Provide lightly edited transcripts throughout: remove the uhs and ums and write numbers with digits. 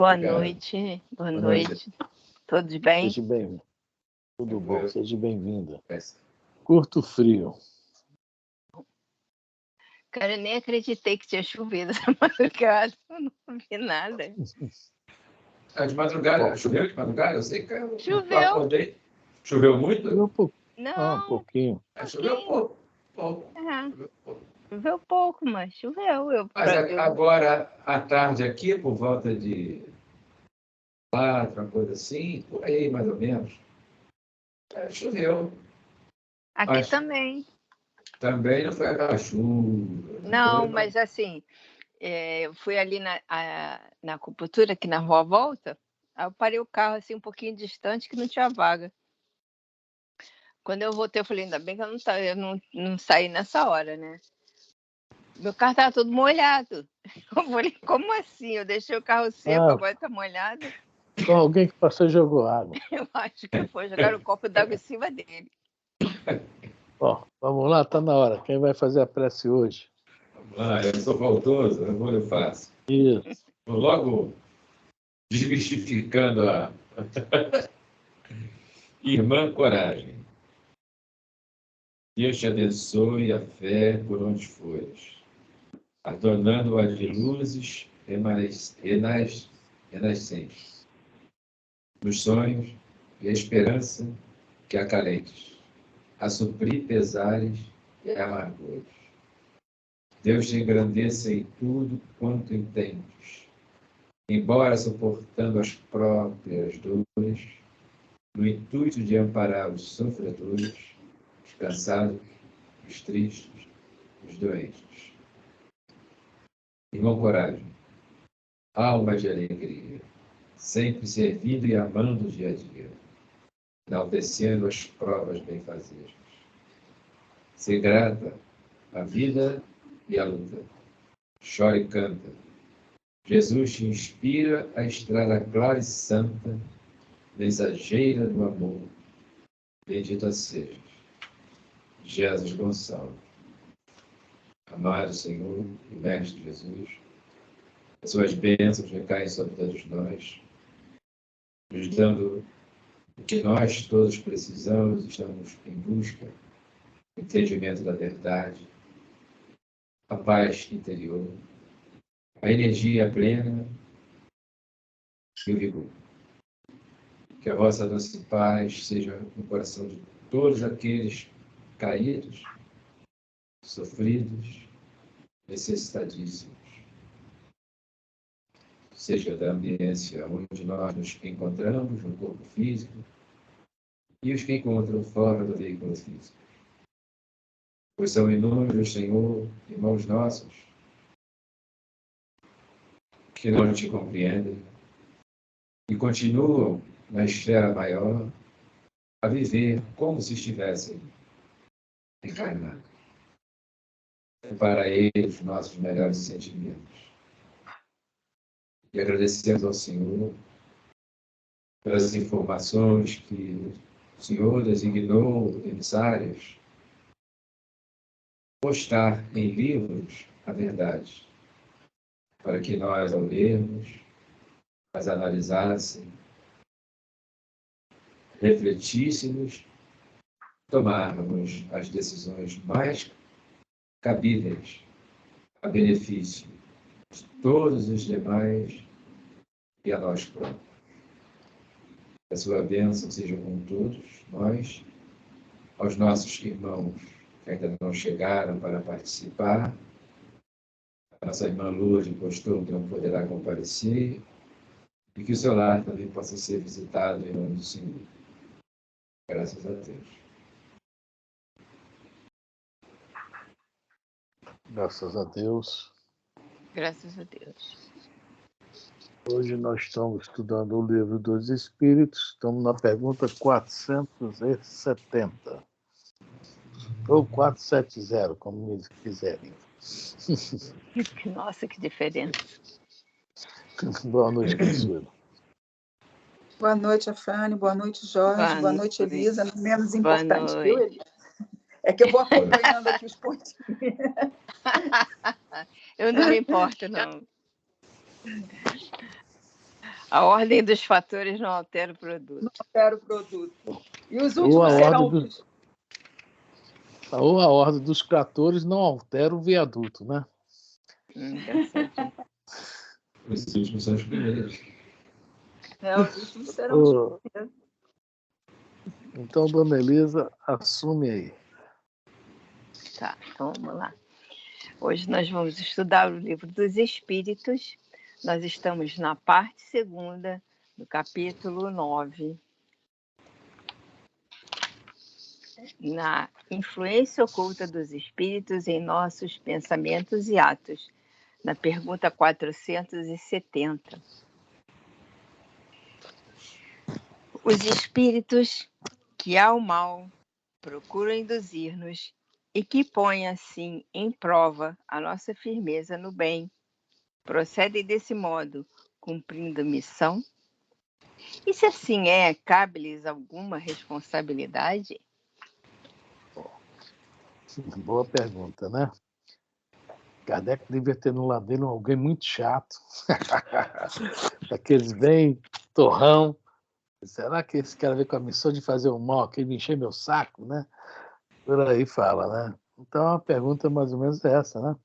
Boa Obrigado. noite. Boa Boa noite. noite. Todos bem? Seja bem-vindo. Tudo bom, Tranquilo. seja bem-vinda. Peça. Curto frio. Cara, eu nem acreditei que tinha chovido essa madrugada. Eu não vi nada. De madrugada, Bom. choveu de madrugada? Eu sei que eu Choveu. acordei. Choveu muito? Choveu um pouco. Um Não, pouquinho. Choveu pouco. é, Choveu pouco. choveu pouco, mas choveu. Mas agora, à tarde aqui, por volta de 4, uma coisa assim, por aí, mais ou menos, choveu. Aqui Mas também. também não foi aquela chuva. Não, foi, mas assim, eu fui ali na acupuntura, aqui na Rua Volta, aí eu parei o carro assim um pouquinho distante que não tinha vaga. Quando eu voltei, eu falei, ainda bem que eu não saí nessa hora, né? Meu carro estava todo molhado. Eu falei, como assim? Eu deixei o carro seco, agora está molhado. Então alguém que passou e jogou água. Eu acho que foi jogar um copo d'água em cima dele. Ó, vamos lá, tá na hora. Quem vai fazer a prece hoje? Vamos lá, eu sou faltoso, eu faço. Isso. Vou logo desmistificando a Irmã Coragem. Deus te abençoe a fé por onde fores, adornando-a de luzes renascentes, nos sonhos e a esperança que acalentes, a suprir pesares e amargores. Deus te engrandeça em tudo quanto entendes, embora suportando as próprias dores, no intuito de amparar os sofredores, os cansados, os tristes, os doentes. Irmão Coragem, alma de alegria, sempre servindo e amando o dia a dia, enaltecendo as provas benfazejas. Ser grata à vida e à luta. Chora e canta. Jesus te inspira a estrada clara e santa, mensageira do amor. Bendita sejas. Jesus Gonçalves. Amado Senhor e Mestre Jesus, as suas bênçãos recaem sobre todos nós, nos dando o que nós todos precisamos, estamos em busca do entendimento da verdade, a paz interior, a energia plena e o vigor. Que a vossa doce paz seja no coração de todos aqueles caídos, sofridos, necessitadíssimos. Seja da ambiência onde nós nos encontramos, no corpo físico, e os que encontram fora do veículo físico. Pois são inúmeros, Senhor, irmãos nossos, que não te compreendem e continuam na esfera maior a viver como se estivessem encarnados. Para eles, nossos melhores sentimentos. E agradecemos ao Senhor pelas informações que o Senhor designou necessárias postar em livros a verdade, para que nós, ao lermos, as analisássemos, refletíssemos, tomáramos as decisões mais cabíveis a benefício de todos os demais e a nós próprios. Que a sua bênção seja com todos nós, aos nossos irmãos que ainda não chegaram para participar, a nossa irmã Lourdes postou que não poderá comparecer, e que o seu lar também possa ser visitado em nome do Senhor. Graças a Deus. Graças a Deus. Graças a Deus. Hoje nós estamos estudando o Livro dos Espíritos. Estamos na pergunta 470. Ou 470, como eles quiserem. Nossa, que diferença. Boa noite, Consuelo. Boa noite, Afrânio. Boa noite, Jorge. Boa noite, Elisa. Não menos importante, viu, Elisa? É que eu vou acompanhando aqui os pontinhos. Eu não me importo, não. A ordem dos fatores não altera o produto. Não altera o produto. E os últimos serão... Ou a ordem dos tratores não altera o viaduto, né? Os últimos são os primeiros. Os últimos serão os primeiros. Então, dona Elisa, assume aí. Tá, então vamos lá. Hoje nós vamos estudar o Livro dos Espíritos. Nós estamos na parte 2ª, do capítulo 9. Na influência oculta dos espíritos em nossos pensamentos e atos, na pergunta 470. Os espíritos que ao mal procuram induzir-nos e que põem assim em prova a nossa firmeza no bem, procedem desse modo, cumprindo missão? E se assim é, cabe-lhes alguma responsabilidade? Boa pergunta, né? Kardec devia ter no lado dele alguém muito chato. Daqueles bem torrão. Será que esse cara veio com a missão de fazer o mal aqui, me encher meu saco, né? Por aí fala, né? Então a pergunta mais ou menos é essa, né?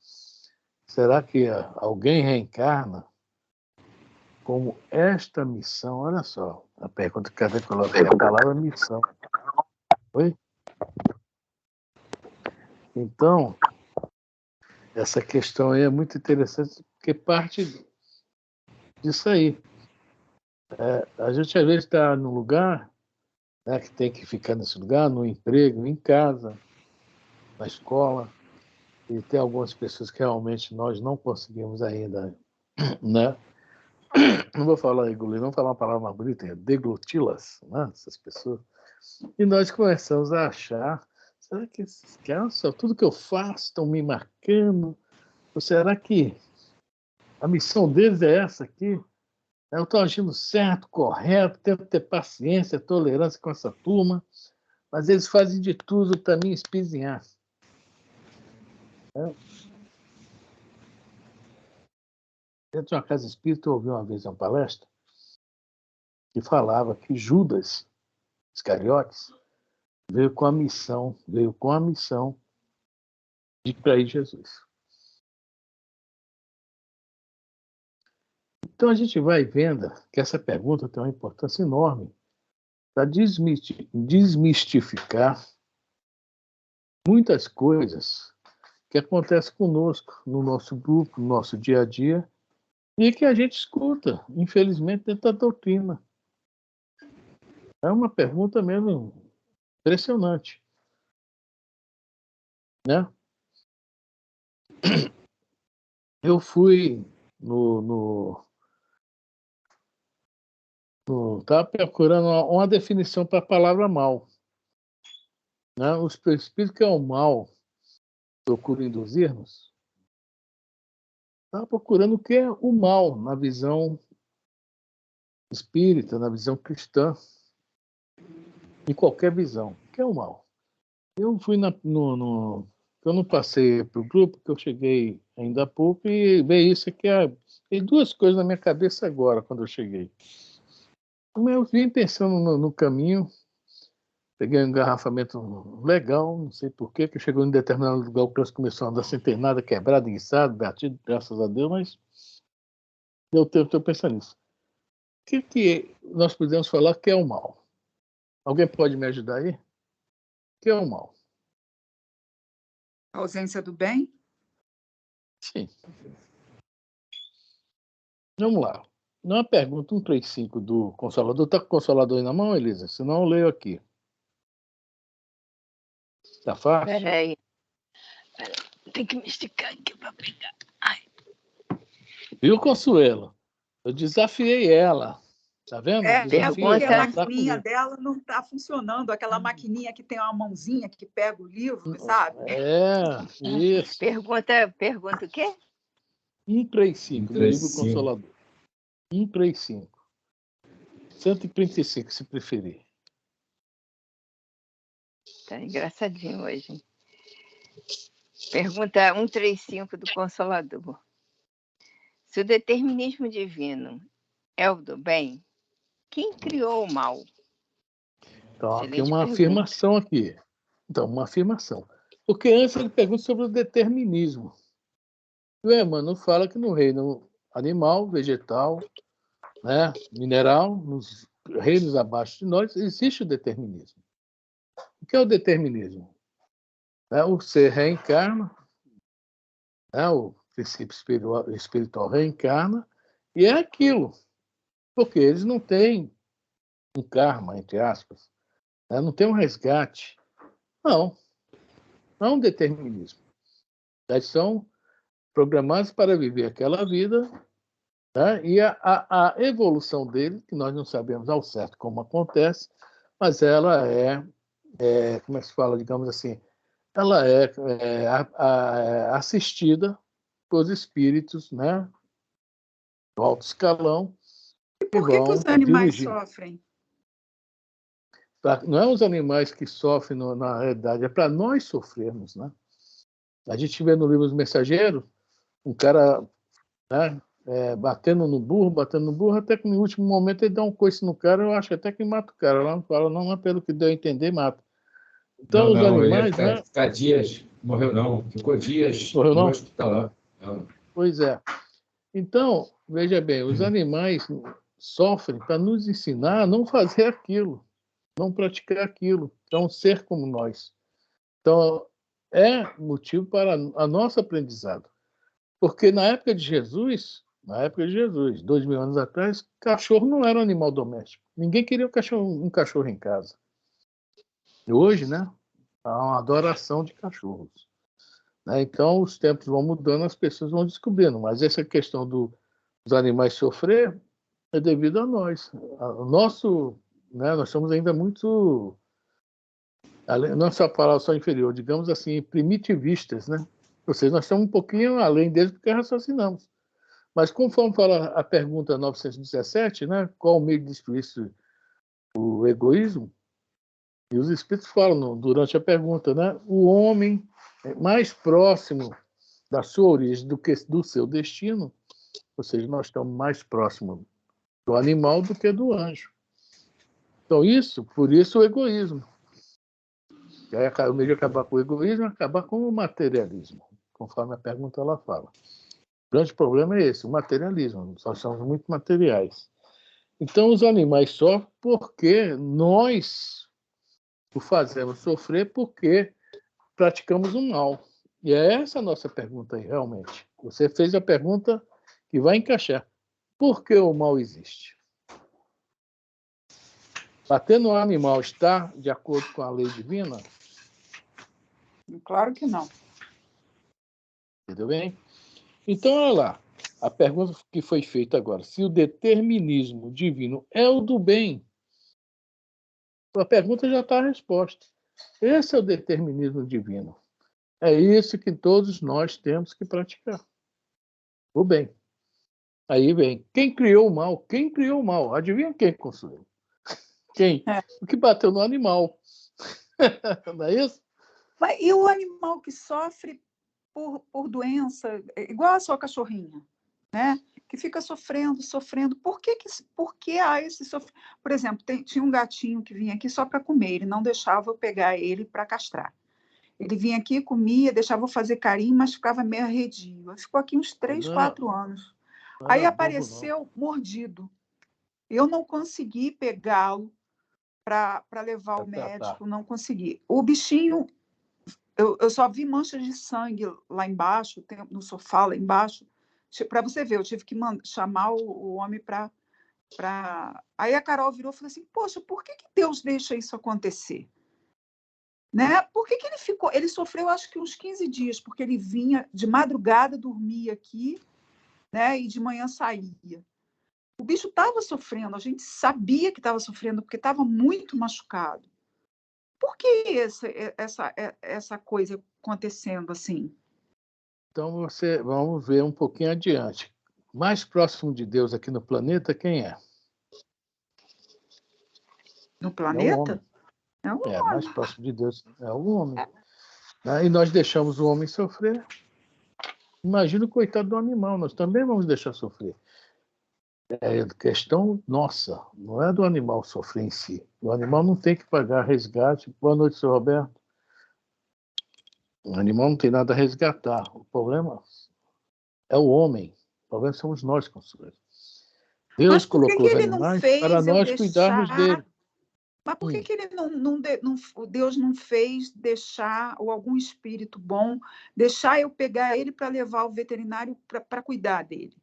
Será que alguém reencarna como esta missão? Olha só, a pergunta que Kardec coloca é a palavra missão. Oi? Então, essa questão aí é muito interessante, porque parte disso aí. A gente às vezes está num lugar, né, que tem que ficar nesse lugar, no emprego, em casa, na escola, e tem algumas pessoas que realmente nós não conseguimos ainda, né? Não vou falar engolir, vamos falar uma palavra mais bonita, é degluti-las, né? Essas pessoas. E nós começamos a achar, será que esses caras, tudo que eu faço estão me marcando? Ou será que a missão deles é essa aqui? Eu estou agindo certo, correto, tento ter paciência, tolerância com essa turma, mas eles fazem de tudo para me espizinhar. Dentro de uma casa espírita, eu ouvi uma vez uma palestra que falava que Judas Iscariotes veio com a missão de trair Jesus. Então a gente vai vendo que essa pergunta tem uma importância enorme para desmistificar muitas coisas que acontecem conosco, no nosso grupo, no nosso dia a dia, e que a gente escuta, infelizmente, dentro da doutrina. É uma pergunta mesmo impressionante, né? Eu fui estava procurando uma definição para a palavra mal, né? Os espíritos que é o mal procuram induzir-nos. Estava procurando o que é o mal na visão espírita, na visão cristã, em qualquer visão. O que é o mal? Eu fui eu não passei para o grupo, que eu cheguei ainda há pouco, e veio isso aqui. Tem duas coisas na minha cabeça agora, quando eu cheguei. Eu vim pensando no caminho, peguei um engarrafamento legal, não sei porquê, que chegou em determinado lugar, o trânsito começou a andar sem ter nada, quebrado, enguiçado, batido, graças a Deus, mas eu estou pensando nisso. O que nós podemos falar que é o mal? Alguém pode me ajudar aí? O que é o mal? A ausência do bem? Sim. Vamos lá. Numa pergunta 135 do Consolador. Está com o Consolador aí na mão, Elisa? Senão eu leio aqui. Está fácil? Espera aí. Tem que me esticar aqui para pegar. Ai. Viu, Consuelo? Eu desafiei ela. Tá vendo? Porque a maquininha dela não está funcionando. Aquela maquininha que tem uma mãozinha que pega o livro, sabe? Isso. Pergunta o quê? 135 do livro Consolador. 135. 135, se preferir. Tá engraçadinho hoje. Pergunta 135 do Consolador. Se o determinismo divino é o do bem? Quem criou o mal? Então, tem uma afirmação aqui. Então, uma afirmação. Porque antes ele pergunta sobre o determinismo. O Emmanuel fala que no reino animal, vegetal, né, mineral, nos reinos abaixo de nós, existe o determinismo. O que é o determinismo? O ser reencarna, o princípio espiritual reencarna, e é aquilo. Porque eles não têm um karma, entre aspas, não tem um resgate. Não é um determinismo. Eles são programados para viver aquela vida, e a evolução dele, que nós não sabemos ao certo como acontece, mas ela como é que se fala, digamos assim, ela é assistida por espíritos, né, do alto escalão. E por que os animais sofrem? Não é os animais que sofrem, na realidade, é para nós sofrermos, né? A gente vê no livro Os Mensageiros, um cara, né, batendo no burro, até que no último momento ele dá um coice no cara, eu acho até que mata o cara. Lá não fala, não, mas pelo que deu a entender, mata. Então, os animais... Ele ia ficar dias, morreu não, ficou dias morreu não? No hospital. Não. Pois é. Então, veja bem, os animais sofrem para nos ensinar a não fazer aquilo, não praticar aquilo. Então, ser como nós. Então, é motivo para a nosso aprendizado. Porque na época de Jesus, 2000 anos atrás, cachorro não era um animal doméstico. Ninguém queria um cachorro em casa. E hoje, né, há uma adoração de cachorros. Então, os tempos vão mudando, as pessoas vão descobrindo. Mas essa questão dos animais sofrer é devido a nós. Nós somos ainda muito... Não é só a palavra só inferior, digamos assim, primitivistas, né? Ou seja, nós estamos um pouquinho além deles porque raciocinamos. Mas conforme fala a pergunta 917, né, qual o meio de destruir o egoísmo? E os espíritos falam durante a pergunta, né, o homem é mais próximo da sua origem do que do seu destino, ou seja, nós estamos mais próximos do animal do que do anjo. Então, por isso o egoísmo. E aí, o meio de acabar com o egoísmo é acabar com o materialismo, conforme a pergunta ela fala. O grande problema é esse, o materialismo. Nós somos muito materiais. Então, os animais sofrem porque nós o fazemos sofrer porque praticamos o mal. E é essa a nossa pergunta aí, realmente. Você fez a pergunta que vai encaixar. Por que o mal existe? Bater no animal está de acordo com a lei divina? Claro que não. Entendeu bem? Então, olha lá. A pergunta que foi feita agora. Se o determinismo divino é o do bem, a pergunta já está a resposta. Esse é o determinismo divino. É isso que todos nós temos que praticar. O bem. Aí vem. Quem criou o mal? Quem criou o mal? Adivinha quem construiu? Quem? O que bateu no animal. Não é isso? Mas e o animal que sofre por doença, igual a sua cachorrinha, né? Que fica sofrendo. Por que há esse sofrimento? Por exemplo, tinha um gatinho que vinha aqui só para comer, ele não deixava eu pegar ele para castrar. Ele vinha aqui, comia, deixava eu fazer carinho, mas ficava meio arredio. Ele ficou aqui uns 3, 4 anos. Aí apareceu mordido. Eu não consegui pegá-lo para levar ao médico, não consegui. O bichinho, eu só vi manchas de sangue lá embaixo, no sofá lá embaixo. Para você ver, eu tive que chamar o homem para... Aí a Carol virou e falou assim, poxa, por que Deus deixa isso acontecer? Né? Por que ele ficou? Ele sofreu, acho que uns 15 dias, porque ele vinha de madrugada, dormia aqui, né? E de manhã saía. O bicho estava sofrendo, a gente sabia que estava sofrendo, porque estava muito machucado. Por que essa coisa acontecendo assim? Então, vamos ver um pouquinho adiante. Mais próximo de Deus aqui no planeta, quem é? No planeta? É o homem. Mais próximo de Deus é o homem. E nós deixamos o homem sofrer. Imagina o coitado do animal, nós também vamos deixar sofrer. É questão nossa, não é do animal sofrer em si. O animal não tem que pagar resgate. Boa noite, senhor Roberto. O animal não tem nada a resgatar. O problema é o homem. O problema somos nós, Consuelo. Deus Mas por que colocou que os ele não animais para fez eu nós cuidarmos deixar? dele. Mas por que que ele Deus não fez deixar, ou algum espírito bom, deixar eu pegar ele para levar ao veterinário para cuidar dele?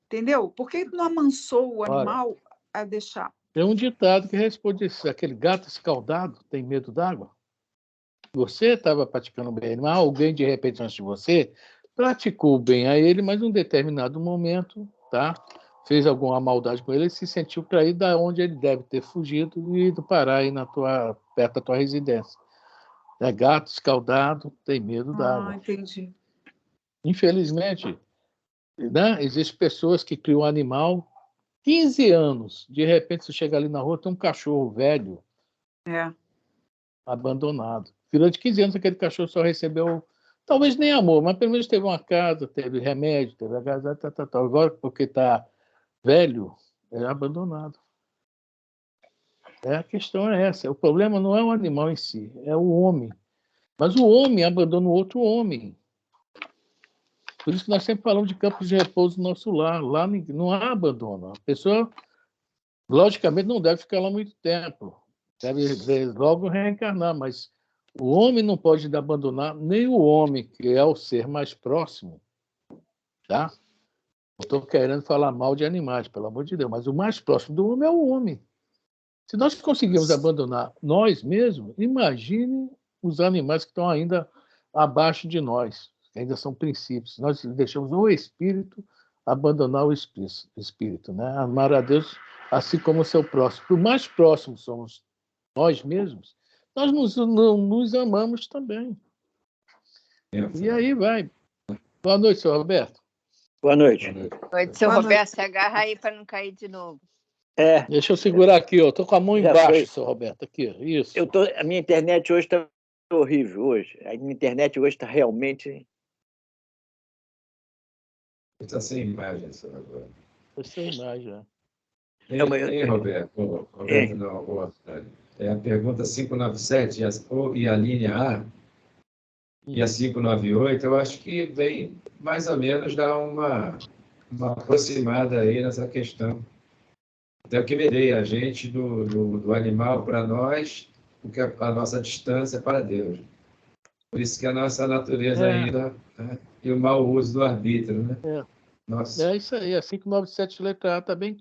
Entendeu? Por que não amansou o Olha, animal a deixar? tem um ditado que responde isso: aquele gato escaldado tem medo d'água. Você estava praticando bem animal, alguém de repente antes de você praticou bem a ele, mas em um determinado momento, tá? Fez alguma maldade com ele, ele se sentiu para ir da onde ele deve ter fugido e ido parar aí perto da tua residência. É gato escaldado, tem medo d'água. Entendi. Infelizmente, né, existem pessoas que criam um animal 15 anos, de repente você chega ali na rua, tem um cachorro velho, abandonado. Durante 15 anos aquele cachorro só recebeu, talvez nem amor, mas pelo menos teve uma casa, teve remédio, teve agasalho, tal. Agora, porque está velho, é abandonado. A questão é essa. O problema não é o animal em si, é o homem. Mas o homem abandona o outro homem. Por isso que nós sempre falamos de campos de repouso no nosso lar. Lá não há abandono. A pessoa, logicamente, não deve ficar lá muito tempo. Deve logo reencarnar, mas o homem não pode abandonar nem o homem, que é o ser mais próximo. Tá? Não estou querendo falar mal de animais, pelo amor de Deus, mas o mais próximo do homem é o homem. Se nós conseguirmos abandonar nós mesmos, imagine os animais que estão ainda abaixo de nós, que ainda são princípios. Nós deixamos o espírito abandonar o espírito, né? Amar a Deus assim como o seu próximo. O mais próximo somos nós mesmos, nós nos amamos também. E aí vai. Boa noite, senhor Roberto. Boa noite. Oi, seu Roberto, se agarra aí para não cair de novo. Deixa eu segurar aqui, ó. Estou com a mão embaixo, seu Roberto. Aqui, isso. A minha internet hoje está horrível. A minha internet hoje está realmente... Está sem imagem, senhor agora. Está sem imagem, Roberto? Roberto, não. É a pergunta 597 e a linha A e a 598, eu acho que vem mais ou menos dar uma aproximada aí nessa questão. Até o que medeia a gente do animal para nós, porque a nossa distância é para Deus. Por isso que a nossa natureza ainda, né? E o mau uso do arbítrio, né? Nossa. É isso aí, a 597 letra A está bem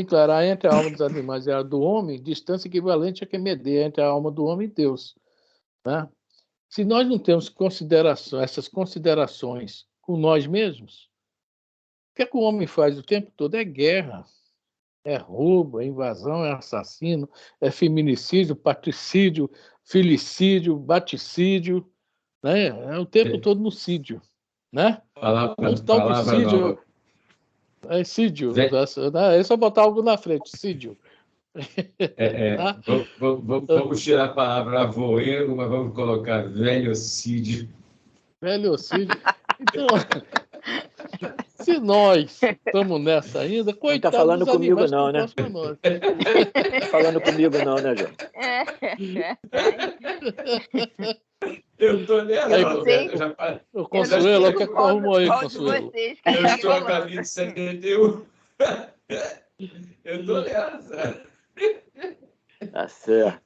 clara. Entre a alma dos animais e a do homem, distância equivalente a que medeia entre a alma do homem e Deus. Né? Se nós não temos essas considerações com nós mesmos, o que é que o homem faz o tempo todo? É guerra, é roubo, é invasão, é assassino, é feminicídio, patricídio, filicídio, baticídio, né? É o tempo todo no sídio, né? Um tal de sídio, é sídio, é só botar algo na frente, sídio. Tá? Vamos tirar a palavra avoeiro, mas vamos colocar velhocídio. Velhocídio. Então, se nós estamos nessa ainda, coitado não tá falando dos comigo animais não, que né? estão nós. Não tá falando comigo não, né, João? Eu estou nessa, Roberto. O Consuelo, o que é que tu arrumou aí, Consuelo? Eu estou a caminho de 71. Eu estou nessa. Tá certo.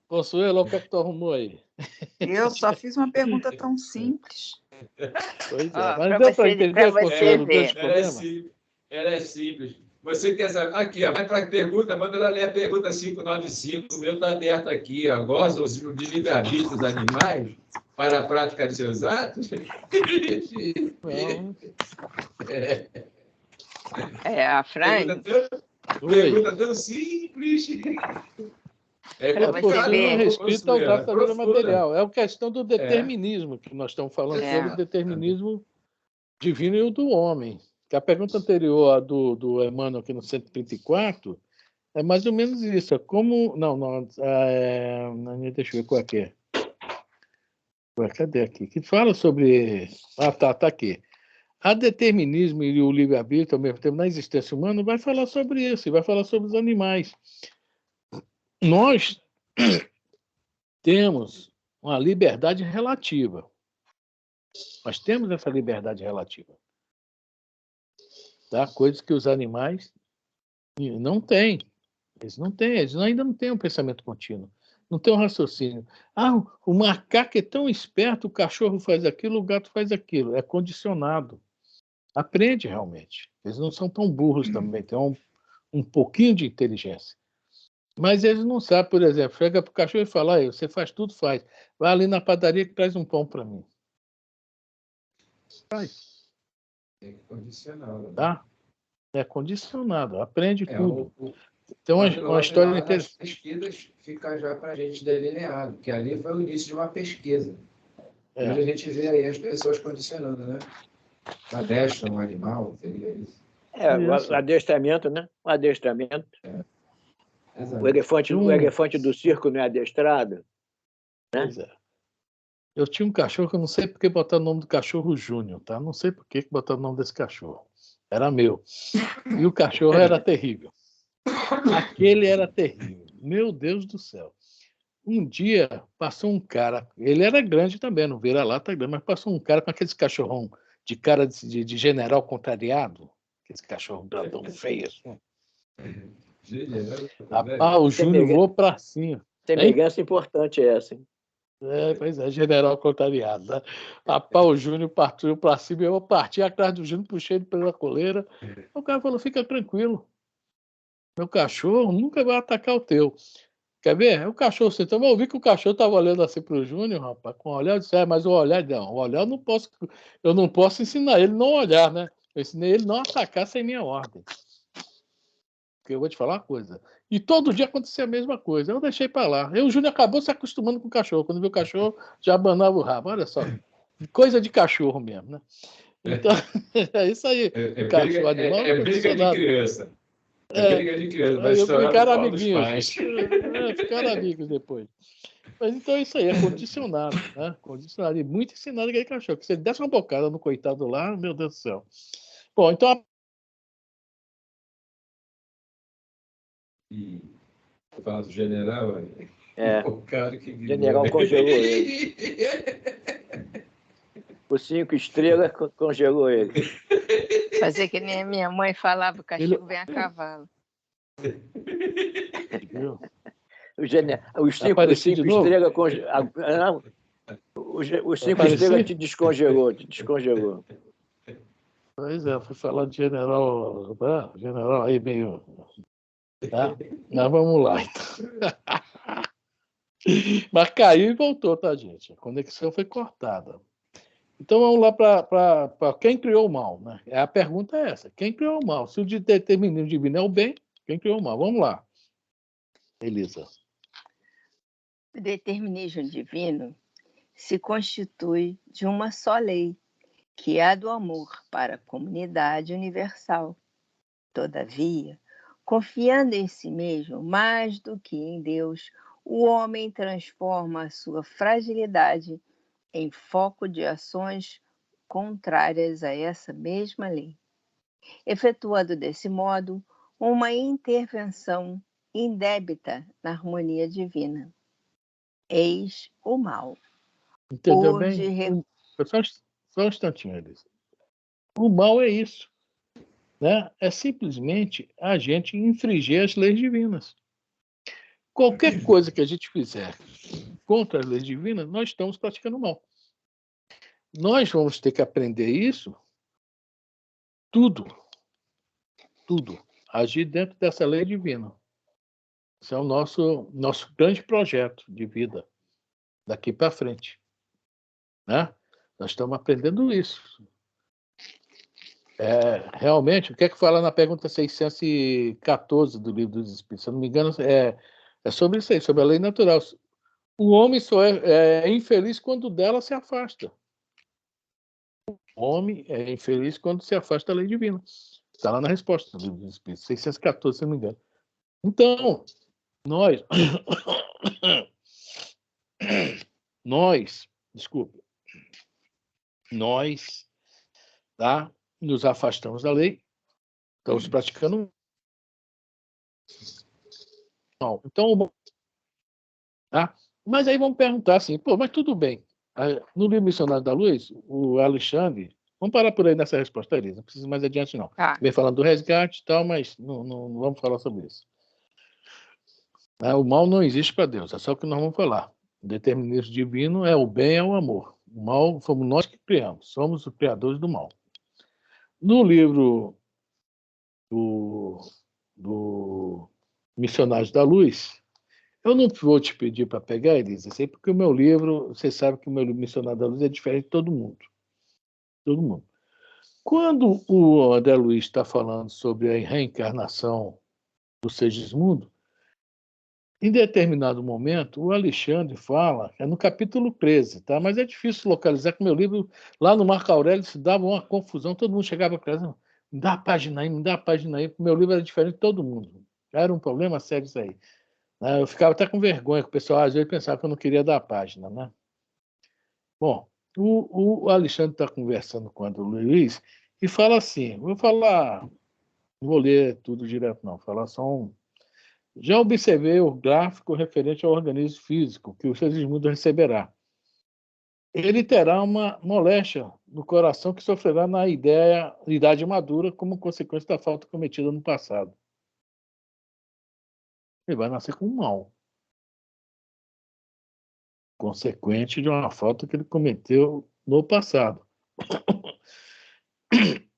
Consuelo, o que é que tu arrumou aí? Eu só fiz uma pergunta tão simples. Pois é, mas deu para entender, Consuelo, desse problema? Ela é simples. Você quer saber? Aqui, ó, vai para a pergunta, manda ela ler a pergunta 595. O meu está aberto aqui. Ó. Gozam de livre-arbítrio dos animais para a prática de seus atos? A Fran. Pergunta tão simples. Possui respeito ao trato da vida material. É a questão do determinismo que nós estamos falando sobre o determinismo divino e o do homem. Que a pergunta anterior, a do Emmanuel, aqui no 134, é mais ou menos isso. Como... deixa eu ver qual é que é. Ué, cadê aqui? Que fala sobre... tá aqui. a determinismo e o livre-arbítrio, ao mesmo tempo, na existência humana, vai falar sobre isso, e vai falar sobre os animais. Nós temos uma liberdade relativa. Nós temos essa liberdade relativa. Tá? Coisas que os animais não têm. Eles não têm, eles ainda não têm um pensamento contínuo, não têm um raciocínio. O macaco é tão esperto, o cachorro faz aquilo, o gato faz aquilo. É condicionado. Aprende realmente. Eles não são tão burros também, têm um pouquinho de inteligência. Mas eles não sabem, por exemplo, chega para o cachorro e fala: você faz tudo, faz. Vai ali na padaria que traz um pão para mim. Faz. É condicionado. Né? Tá? É condicionado, aprende tudo. Então, uma história interessante. As pesquisas ficam já para a gente delineado, que ali foi o início de uma pesquisa. Hoje a gente vê aí as pessoas condicionando, né? Adestra um animal, seria isso. O adestramento, né? O adestramento. O elefante do circo não é adestrado. Né? Pois é. Eu tinha um cachorro que eu não sei por que botaram o nome do cachorro Júnior, tá? Não sei por que botaram o nome desse cachorro. Era meu. E o cachorro era terrível. Aquele era terrível. Meu Deus do céu. Um dia passou um cara, ele era grande também, não vira-lata grande, mas passou um cara com aqueles cachorrão de cara de general contrariado, aquele cachorro grandão feio assim. Rapaz, o Júnior voou para cima. Semelhança importante é essa, hein? Pois é, general contrariado. Né? Rapaz, o Júnior partiu para cima, eu parti atrás do Júnior, puxei ele pela coleira. O cara falou: fica tranquilo, meu cachorro nunca vai atacar o teu. Quer ver? O cachorro sentado, eu ouvi que o cachorro estava olhando assim para o Júnior, rapaz, com o olhar, eu disse: mas o olhar não, o olhar eu não posso ensinar ele não olhar, né? Eu ensinei ele não atacar sem minha ordem. Porque eu vou te falar uma coisa. E todo dia acontecia a mesma coisa. Eu deixei para lá. E o Júnior acabou se acostumando com o cachorro. Quando viu o cachorro, já abanava o rabo. Olha só. Coisa de cachorro mesmo, né? Então, é isso aí. Cachorro, animal, é briga de criança. É briga de criança. Vai ficaram amiguinhos. Ficaram amigos depois. Mas então é isso aí, é condicionado, né? Condicionado. E muito ensinado aquele cachorro. Se ele desse uma bocada no coitado lá, meu Deus do céu. Bom, então E eu falo do general, o cara que o general congelou ele. O 5 estrelas congelou ele. Fazer que nem a minha mãe falava: o castigo vem a cavalo. Os 5 estrelas congelou. Os 5 estrelas te descongelou. Pois é, fui falar de general, tá? General aí meio. Tá? Mas vamos lá, então. Mas caiu e voltou, tá, gente? A conexão foi cortada. Então vamos lá para quem criou o mal, né? A pergunta é essa: quem criou o mal? Se o determinismo divino é o bem, quem criou o mal? Vamos lá, Elisa. O determinismo divino se constitui de uma só lei, que é a do amor para a comunidade universal. Todavia, confiando em si mesmo mais do que em Deus, o homem transforma a sua fragilidade em foco de ações contrárias a essa mesma lei, efetuando desse modo uma intervenção indébita na harmonia divina. Eis o mal. Entendeu bem? Só um instantinho, Elisa. O mal é isso. Né? É simplesmente a gente infringir as leis divinas. Qualquer coisa que a gente fizer contra as leis divinas, nós estamos praticando mal. Nós vamos ter que aprender isso, tudo, agir dentro dessa lei divina. Esse é o nosso grande projeto de vida daqui para frente. Né? Nós estamos aprendendo isso. Realmente, o que é que fala na pergunta 614 do Livro dos Espíritos? Se eu não me engano, é sobre isso aí, sobre a lei natural. O homem só é infeliz quando dela se afasta. O homem é infeliz quando se afasta da lei divina. Está lá na resposta do Livro dos Espíritos, 614, se eu não me engano. Então, nós, tá? nos afastamos da lei, estamos praticando mal. Então, tá? Mas aí vamos perguntar assim, pô, mas tudo bem. No livro Missionário da Luz, o Alexandre, vamos parar por aí nessa resposta, Elisa, não precisa ir mais adiante, não. Tá. Vem falando do resgate e tal, mas não vamos falar sobre isso. O mal não existe para Deus, é só o que nós vamos falar. O determinismo divino é o bem, é o amor. O mal fomos nós que criamos, somos os criadores do mal. No livro do Missionários da Luz, eu não vou te pedir para pegar, Elisa, sei porque o meu livro, você sabe que o meu livro Missionário da Luz é diferente de todo mundo. Todo mundo. Quando o André Luiz está falando sobre a reencarnação do Segismundo, em determinado momento, o Alexandre fala, é no capítulo 13, tá? Mas é difícil localizar, que meu livro, lá no Marco Aurélio, se dava uma confusão, todo mundo chegava para casa, me dá a página aí, me dá a página aí, porque meu livro era diferente de todo mundo. Era um problema sério isso aí. Eu ficava até com vergonha, que o pessoal às vezes pensava que eu não queria dar a página, né? Bom, o Alexandre está conversando com o André Luiz e fala assim, não vou ler tudo direto não, falar só um. Já observei o gráfico referente ao organismo físico que o Segismundo receberá. Ele terá uma moléstia no coração que sofrerá na idade madura como consequência da falta cometida no passado. Ele vai nascer com um mal, consequente de uma falta que ele cometeu no passado.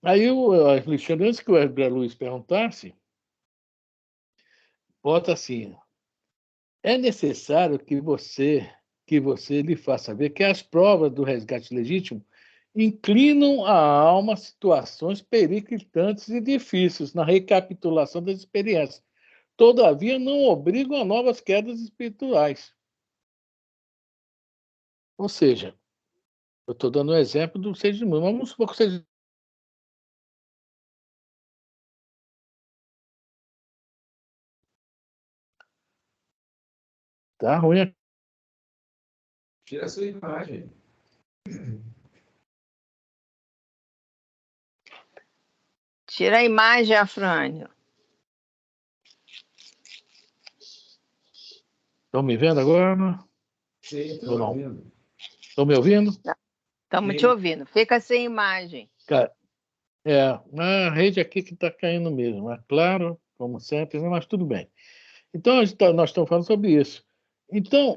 Aí o Alexandre, antes que o André Luiz perguntasse, bota assim, é necessário que você lhe faça ver que as provas do resgate legítimo inclinam a alma a situações periclitantes e difíceis na recapitulação das experiências. Todavia, não obrigam a novas quedas espirituais. Ou seja, eu estou dando um exemplo do Segismundo. Vamos supor que o Segismundo está ruim. Tira a sua imagem. Tira a imagem, Afrânio. Estão me vendo agora? Sim, estou Ou não? ouvindo. Estão me ouvindo? Estamos Sim. te ouvindo. Fica sem imagem. Cara, a rede aqui que está caindo mesmo. É claro, como sempre, mas tudo bem. Então, nós estamos falando sobre isso. Então,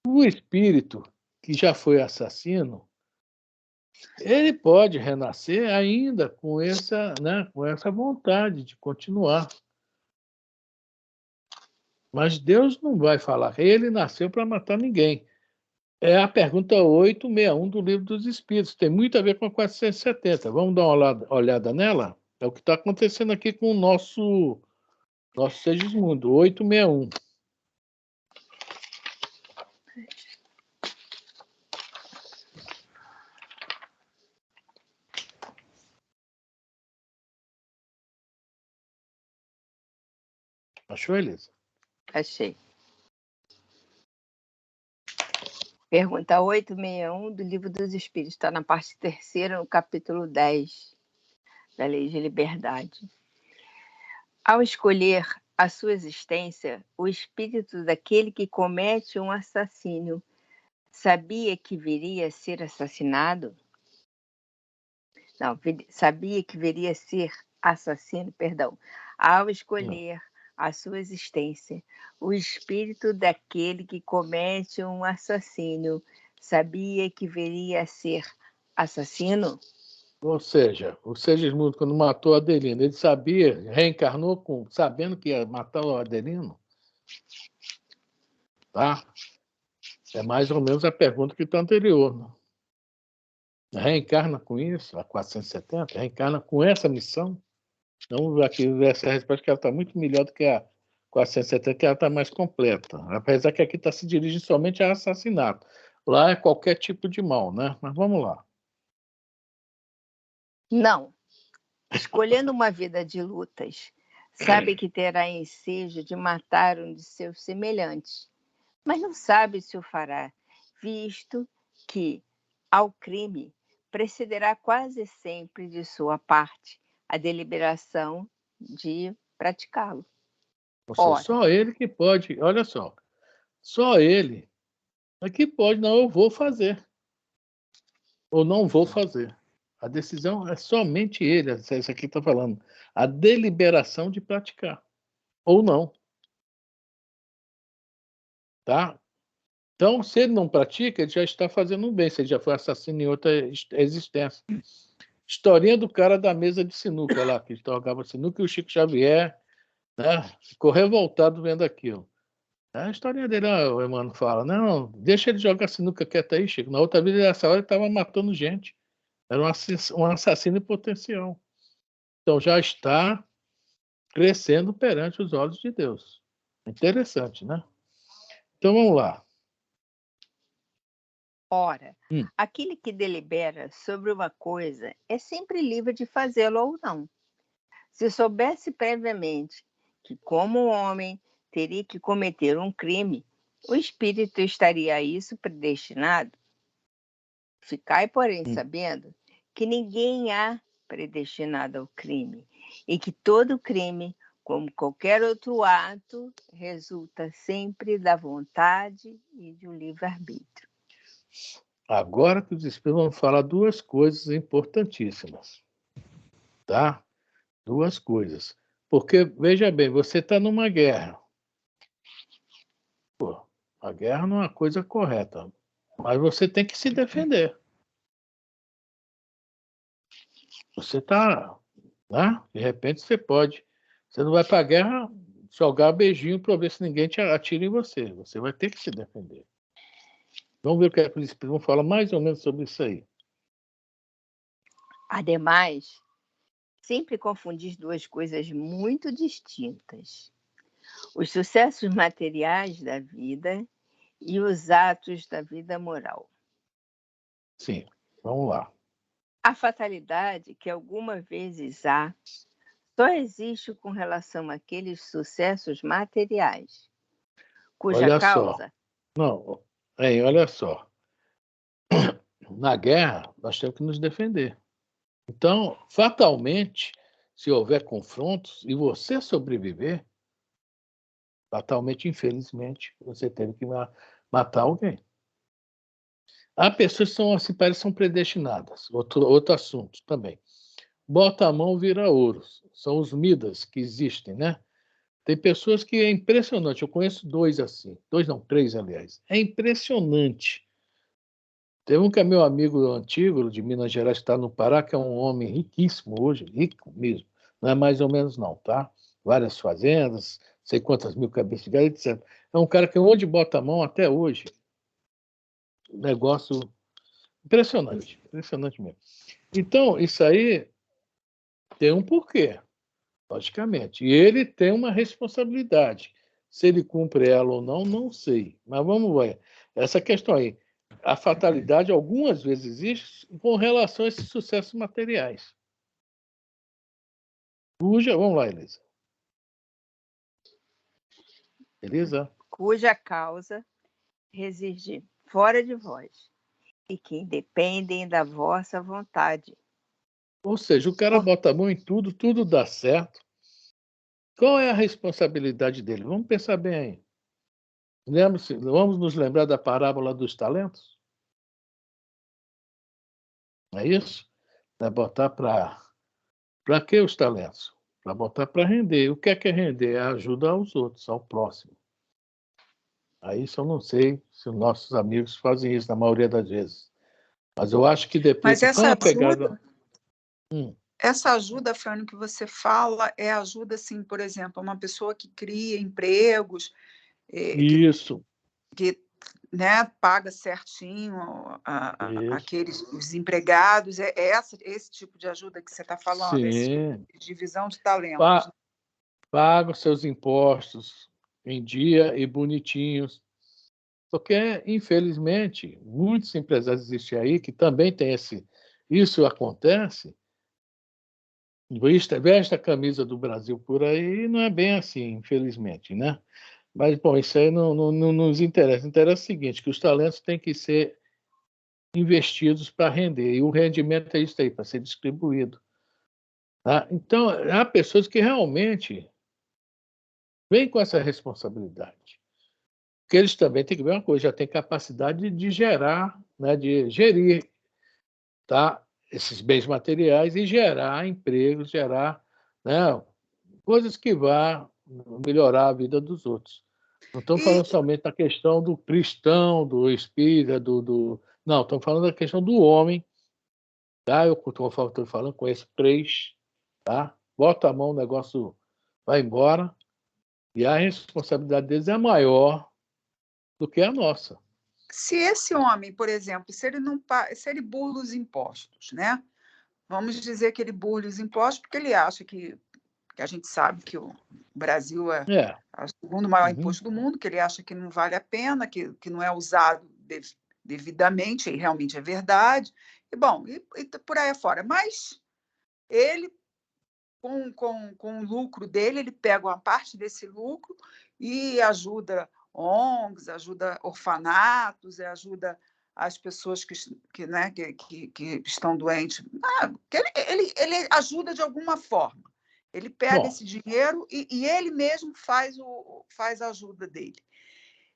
o espírito que já foi assassino, ele pode renascer ainda com essa vontade de continuar. Mas Deus não vai falar. Ele nasceu para matar ninguém. É a pergunta 861 do Livro dos Espíritos. Tem muito a ver com a 470. Vamos dar uma olhada nela? É o que está acontecendo aqui com o nosso Segismundo, 861. Achou, Elisa? Achei. Pergunta 861 do Livro dos Espíritos. Está na parte 3ª, no capítulo 10 da Lei de Liberdade. Ao escolher a sua existência, o espírito daquele que comete um assassínio sabia que viria a ser assassinado? Não, sabia que viria a ser assassino, perdão. Ao escolher a sua existência, o espírito daquele que comete um assassínio sabia que viria a ser assassino? Ou seja, o Segismundo, quando matou o Adelino, ele sabia, reencarnou sabendo que ia matar o Adelino? Tá? É mais ou menos a pergunta que está anterior. Né? Reencarna com isso, a 470, reencarna com essa missão. Então, aqui essa resposta que ela está muito melhor do que a 470, que ela está mais completa. Apesar que aqui está se dirigindo somente a assassinato. Lá é qualquer tipo de mal, né? Mas vamos lá. Não. Escolhendo uma vida de lutas, sabe que terá ensejo de matar um de seus semelhantes, mas não sabe se o fará, visto que, ao crime, precederá quase sempre de sua parte a deliberação de praticá-lo. Ou seja, Ora, só ele que pode, olha só ele é que pode, não, eu vou fazer, ou não vou fazer. A decisão é somente ele, isso aqui está falando, a deliberação de praticar, ou não. Tá? Então, se ele não pratica, ele já está fazendo um bem, se ele já foi assassino em outra existência. Historinha do cara da mesa de sinuca lá, que jogava sinuca, e o Chico Xavier, né, ficou revoltado vendo aquilo. A historinha dele, o Emmanuel fala, não, deixa ele jogar sinuca quieto aí, Chico. Na outra vida, nessa hora, ele estava matando gente. Era um assassino em potencial. Então, já está crescendo perante os olhos de Deus. Interessante, né? Então, vamos lá. ora, aquele que delibera sobre uma coisa é sempre livre de fazê-lo ou não. Se soubesse previamente que, como homem, teria que cometer um crime, o espírito estaria a isso predestinado? Ficai, porém, sabendo que ninguém há predestinado ao crime, e que todo crime, como qualquer outro ato, resulta sempre da vontade e do livre-arbítrio. Agora que os espíritos vão falar duas coisas importantíssimas. Tá? Duas coisas. Porque, veja bem, você está numa guerra. Pô, a guerra não é uma coisa correta, mas você tem que se defender. Você está, né? De repente você pode. Você não vai para a guerra jogar beijinho para ver se ninguém te atira em você. Você vai ter que se defender. Vamos ver o que é que os espíritos vão falar mais ou menos sobre isso aí. Ademais, sempre confundis duas coisas muito distintas: os sucessos materiais da vida e os atos da vida moral. Sim, vamos lá. A fatalidade que alguma vezes há só existe com relação àqueles sucessos materiais, cuja Olha causa... só. Não, olha só. Na guerra, nós temos que nos defender. Então, fatalmente, se houver confrontos e você sobreviver, fatalmente, infelizmente, você teve que matar alguém. Há pessoas que são assim, parecem são predestinadas. Outro assunto também. Bota a mão, vira ouro. São os Midas que existem, né? Tem pessoas que é impressionante. Eu conheço dois assim. Dois não, três, aliás. É impressionante. Tem um que é meu amigo antigo, de Minas Gerais, que está no Pará, que é um homem riquíssimo hoje, rico mesmo. Não é mais ou menos não, tá? Várias fazendas, sei quantas mil cabeças de gado, etc. É um cara que onde bota a mão até hoje, negócio impressionante, impressionante mesmo. Então, isso aí tem um porquê, logicamente. E ele tem uma responsabilidade. Se ele cumpre ela ou não, não sei. Mas vamos ver. Essa questão aí. A fatalidade algumas vezes existe com relação a esses sucessos materiais. Vamos lá, Elisa. Elisa? Cuja causa reside fora de vós e que independem da vossa vontade. Ou seja, o cara bota a mão em tudo, tudo dá certo. Qual é a responsabilidade dele? Vamos pensar bem aí. Vamos nos lembrar da parábola dos talentos? É isso? É botar para que os talentos? Para botar para render. O que é render? É ajuda aos outros, ao próximo. Aí isso eu não sei se os nossos amigos fazem isso na maioria das vezes. Mas eu acho que depois Mas essa apegada. Essa ajuda, Frânio, que você fala, é ajuda, assim, por exemplo, uma pessoa que cria empregos, Isso. que né, paga certinho os empregados, esse tipo de ajuda que você está falando, esse tipo de divisão de talentos. Paga os seus impostos em dia e bonitinhos. Porque, infelizmente, muitos empresários existem aí que também têm isso acontece, veste a camisa do Brasil por aí, e não é bem assim, infelizmente, né? Mas, bom, isso aí não nos interessa. Interessa o seguinte, que os talentos têm que ser investidos para render. E o rendimento é isso aí, para ser distribuído. Tá? Então, há pessoas que realmente vêm com essa responsabilidade. Porque eles também têm que ver uma coisa, já têm capacidade de gerar, né, de gerir, tá, esses bens materiais e gerar empregos, gerar, né, coisas que vão melhorar a vida dos outros. Não estamos falando somente da questão do cristão, do espírita, não, estamos falando da questão do homem. Tá? Eu estou falando, conheço 3, tá? Bota a mão, o negócio vai embora, e a responsabilidade deles é maior do que a nossa. Se esse homem, por exemplo, se ele burla os impostos, né? Vamos dizer que ele burla os impostos porque ele acha que a gente sabe que o Brasil é o segundo maior imposto do mundo, que ele acha que não vale a pena, que não é usado devidamente, e realmente é verdade, e bom, e por aí afora. Mas ele, com o lucro dele, ele pega uma parte desse lucro e ajuda ONGs, ajuda orfanatos, ajuda as pessoas né, que estão doentes. Ele ajuda de alguma forma. Ele pega esse dinheiro e ele mesmo faz a ajuda dele.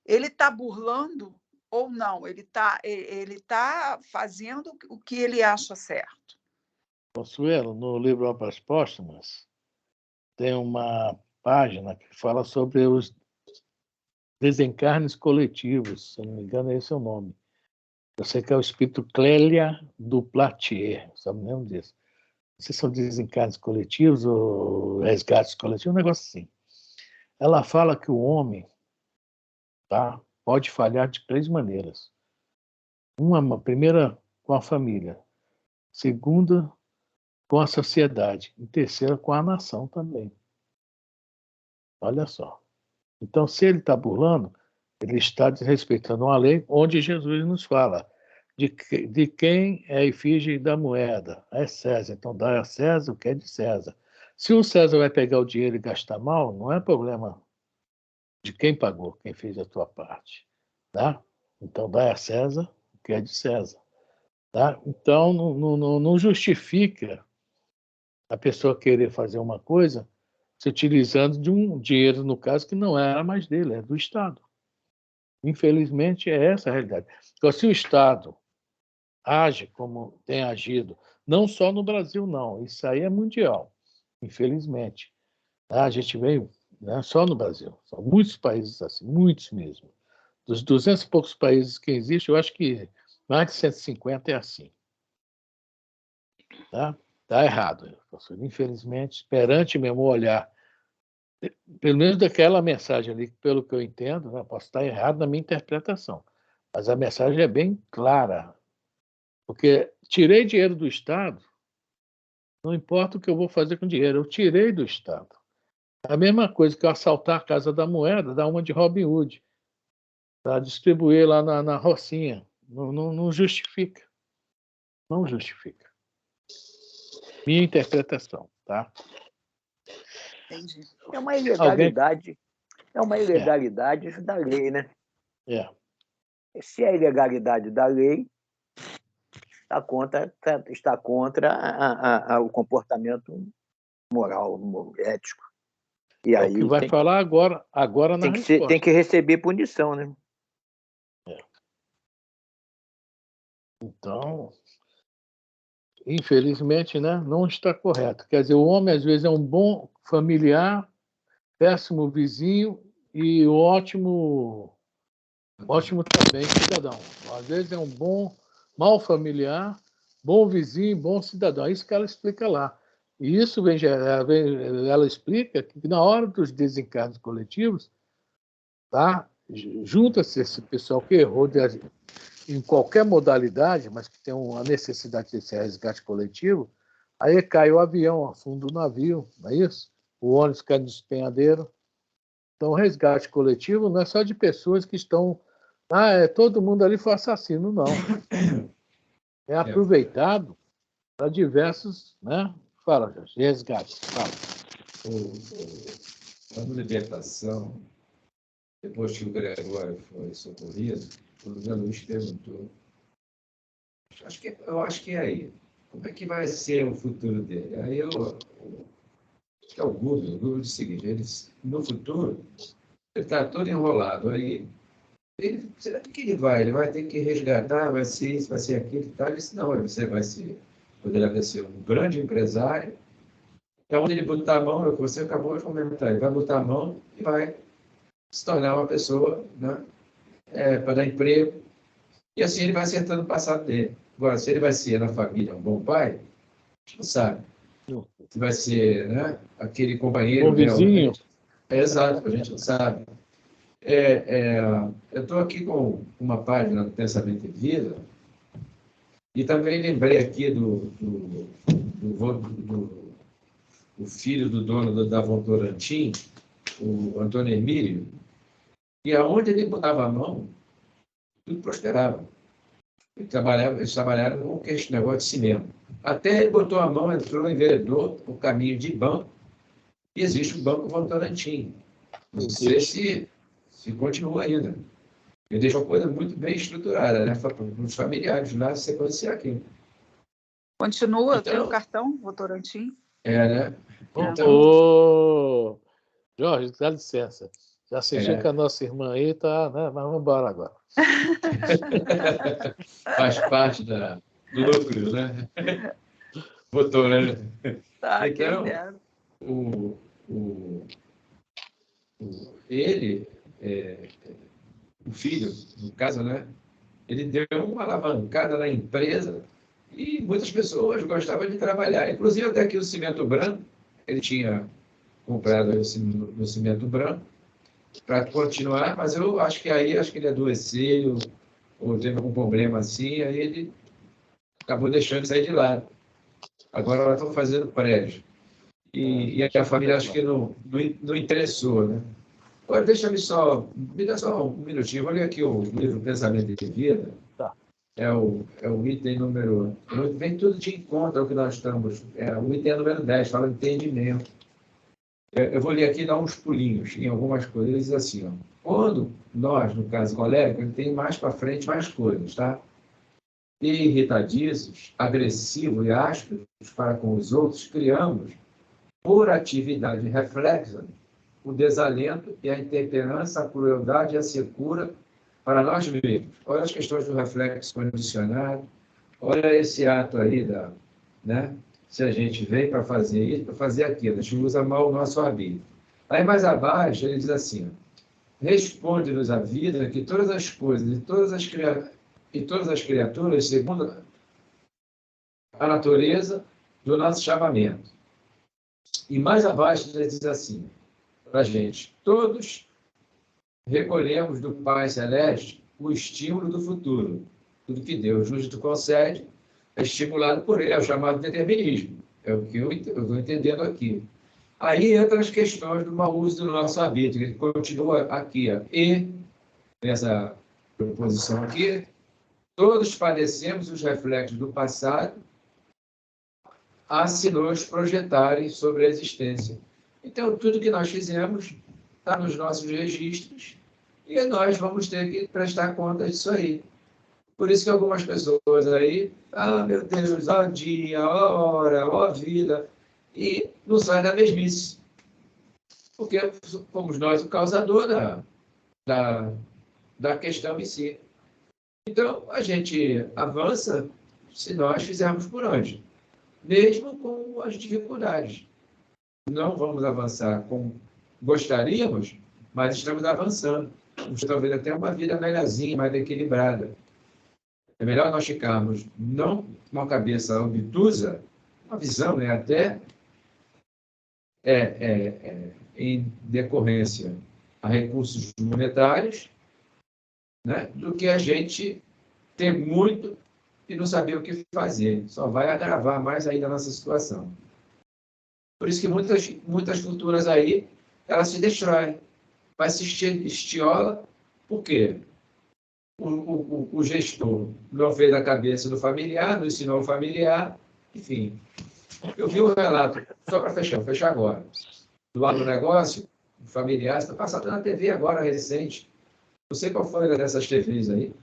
Ele está burlando ou não? Ele tá fazendo o que ele acha certo. Consuelo, no livro Obras Póstumas, tem uma página que fala sobre os desencarnes coletivos, se eu não me engano, esse é o nome. Eu sei que é o espírito Clélia do Platier, só me lembro disso. Não sei se são desencarnes coletivos ou resgates coletivos, um negócio assim. Ela fala que o homem, tá, pode falhar de 3 maneiras. Uma primeira, com a família. Segunda, com a sociedade. E terceira, com a nação também. Olha só. Então, se ele está burlando, ele está desrespeitando uma lei onde Jesus nos fala de quem é a efígie da moeda. É César. Então, dá a César o que é de César. Se o César vai pegar o dinheiro e gastar mal, não é problema de quem pagou, quem fez a tua parte. Tá? Então, dá a César o que é de César. Tá? Então, não justifica a pessoa querer fazer uma coisa se utilizando de um dinheiro, no caso, que não era mais dele, é do Estado. Infelizmente, é essa a realidade. Então, se o Estado age como tem agido, não só no Brasil, não, isso aí é mundial, infelizmente. A gente veio, não é só no Brasil, são muitos países assim, muitos mesmo. Dos 200 e poucos países que existem, eu acho que mais de 150 é assim. Tá? Está errado, professor. Infelizmente, perante meu olhar, pelo menos daquela mensagem ali, pelo que eu entendo, né, posso estar errado na minha interpretação, mas a mensagem é bem clara, porque tirei dinheiro do Estado, não importa o que eu vou fazer com o dinheiro, eu tirei do Estado. É a mesma coisa que eu assaltar a Casa da Moeda, dar uma de Robin Hood, para distribuir lá na Rocinha. Não justifica. Não justifica. Minha interpretação, tá? Entendi. É uma ilegalidade, da lei, né? É. Se é a ilegalidade da lei, está contra o comportamento moral, ético. E É aí o que vai falar agora na resposta. Tem que receber punição, né? É. Então, infelizmente, né, não está correto. Quer dizer, o homem, às vezes, é um bom familiar, péssimo vizinho e ótimo também cidadão. Às vezes é um mau familiar, bom vizinho, bom cidadão. É isso que ela explica lá. E isso ela explica que na hora dos desencarnes coletivos, tá, junta-se esse pessoal que errou em qualquer modalidade, mas que tem uma necessidade desse resgate coletivo, aí cai o avião, afunda o navio, não é isso? O ônibus cai no despenhadeiro. Então, o resgate coletivo não é só de pessoas que estão... todo mundo ali foi assassino, não. É aproveitado para diversos... Né? Fala, Jorge, resgate, fala. A libertação, depois que o Gregório foi socorrido, o José Luiz perguntou Eu acho que é aí. Como é que vai ser o futuro dele? Aí que é o Google diz o seguinte, no futuro, ele está todo enrolado. Aí, será que ele vai? Ele vai ter que resgatar, vai ser isso, vai ser aquilo e tal. Ele disse, não, você poderá ser um grande empresário. É onde ele botar a mão, é o que você acabou de comentar, ele vai botar a mão e vai se tornar uma pessoa, né, para dar emprego. E assim ele vai acertando o passado dele. Agora, se ele vai ser na família um bom pai, a gente não sabe. Se vai ser, né, aquele companheiro... Bom vizinho. Exato, a gente não sabe. Eu estou aqui com uma página do Pensamento e Vida e também lembrei aqui do filho do dono da Votorantim, o Antônio Emílio, e aonde ele botava a mão, tudo prosperava. Eles trabalharam com esse negócio de cinema. Até ele botou a mão, entrou, enveredou o caminho de banco, e existe o Banco Votorantim. Não sei se continua ainda. Ele deixou uma coisa muito bem estruturada, né? Para os familiares lá sequenciar aqui. Continua, então, tem o cartão Votorantim? Né? Então... Jorge, dá licença. Já assisti com a nossa irmã aí, tá, né? Mas vamos embora agora. Faz parte do lucro, né? Botou, né? Tá, então, ele, o filho, no caso, né? Ele deu uma alavancada na empresa e muitas pessoas gostavam de trabalhar. Inclusive, até aqui o cimento branco, ele tinha comprado no cimento branco para continuar, mas eu acho que ele adoeceu ou teve algum problema assim, aí ele acabou deixando de sair de lá. Agora ela está fazendo prédio. E a família acho que não interessou, né? Agora, me dá só um minutinho, vou ler aqui o livro Pensamento de Vida. Tá. É o item número... Vem tudo de encontro ao que nós estamos... O item número 10, fala entendimento. Eu vou ler aqui e dar uns pulinhos em algumas coisas. Ele diz assim, ó, quando nós, no caso colérico, ele tem mais para frente mais coisas, tá? Irritadiços, agressivos e ásperos para com os outros, criamos, por atividade reflexa, o desalento e a intemperança, a crueldade e a secura para nós mesmos. Olha as questões do reflexo condicionado, olha esse ato aí, né? Se a gente vem para fazer isso, para fazer aquilo, a gente usa mal o nosso arbítrio. Aí mais abaixo ele diz assim, responde-nos a vida que todas as coisas e todas as criaturas segundo a natureza do nosso chamamento. E mais abaixo ele diz assim, para a gente, todos recolhemos do Pai Celeste o estímulo do futuro. Tudo que Deus nos concede é estimulado por ele, é o chamado determinismo. É o que eu estou entendendo aqui. Aí entram as questões do mau uso do nosso arbítrio. Ele continua aqui, ó, e nessa proposição aqui, todos padecemos os reflexos do passado a se nos projetarem sobre a existência. Então, tudo que nós fizemos está nos nossos registros e nós vamos ter que prestar conta disso aí. Por isso que algumas pessoas aí, meu Deus, ó dia, ó hora, ó vida, e não sai da mesmice. Porque fomos nós o causador da questão em si. Então, a gente avança se nós fizermos por onde? Mesmo com as dificuldades. Não vamos avançar como gostaríamos, mas estamos avançando. Vamos talvez até uma vida melhorzinha, mais equilibrada. É melhor nós ficarmos não com uma cabeça obtusa, uma visão, né, até em decorrência a recursos monetários, né, do que a gente ter muito e não saber o que fazer. Só vai agravar mais ainda a nossa situação. Por isso que muitas culturas aí, elas se destroem. Vai se estiola, por quê? O gestor não fez a cabeça do familiar, não ensinou o familiar, enfim. Eu vi um relato, só para fechar agora, do agronegócio familiar, está passando na TV agora, recente. Não sei qual foi dessas TVs aí.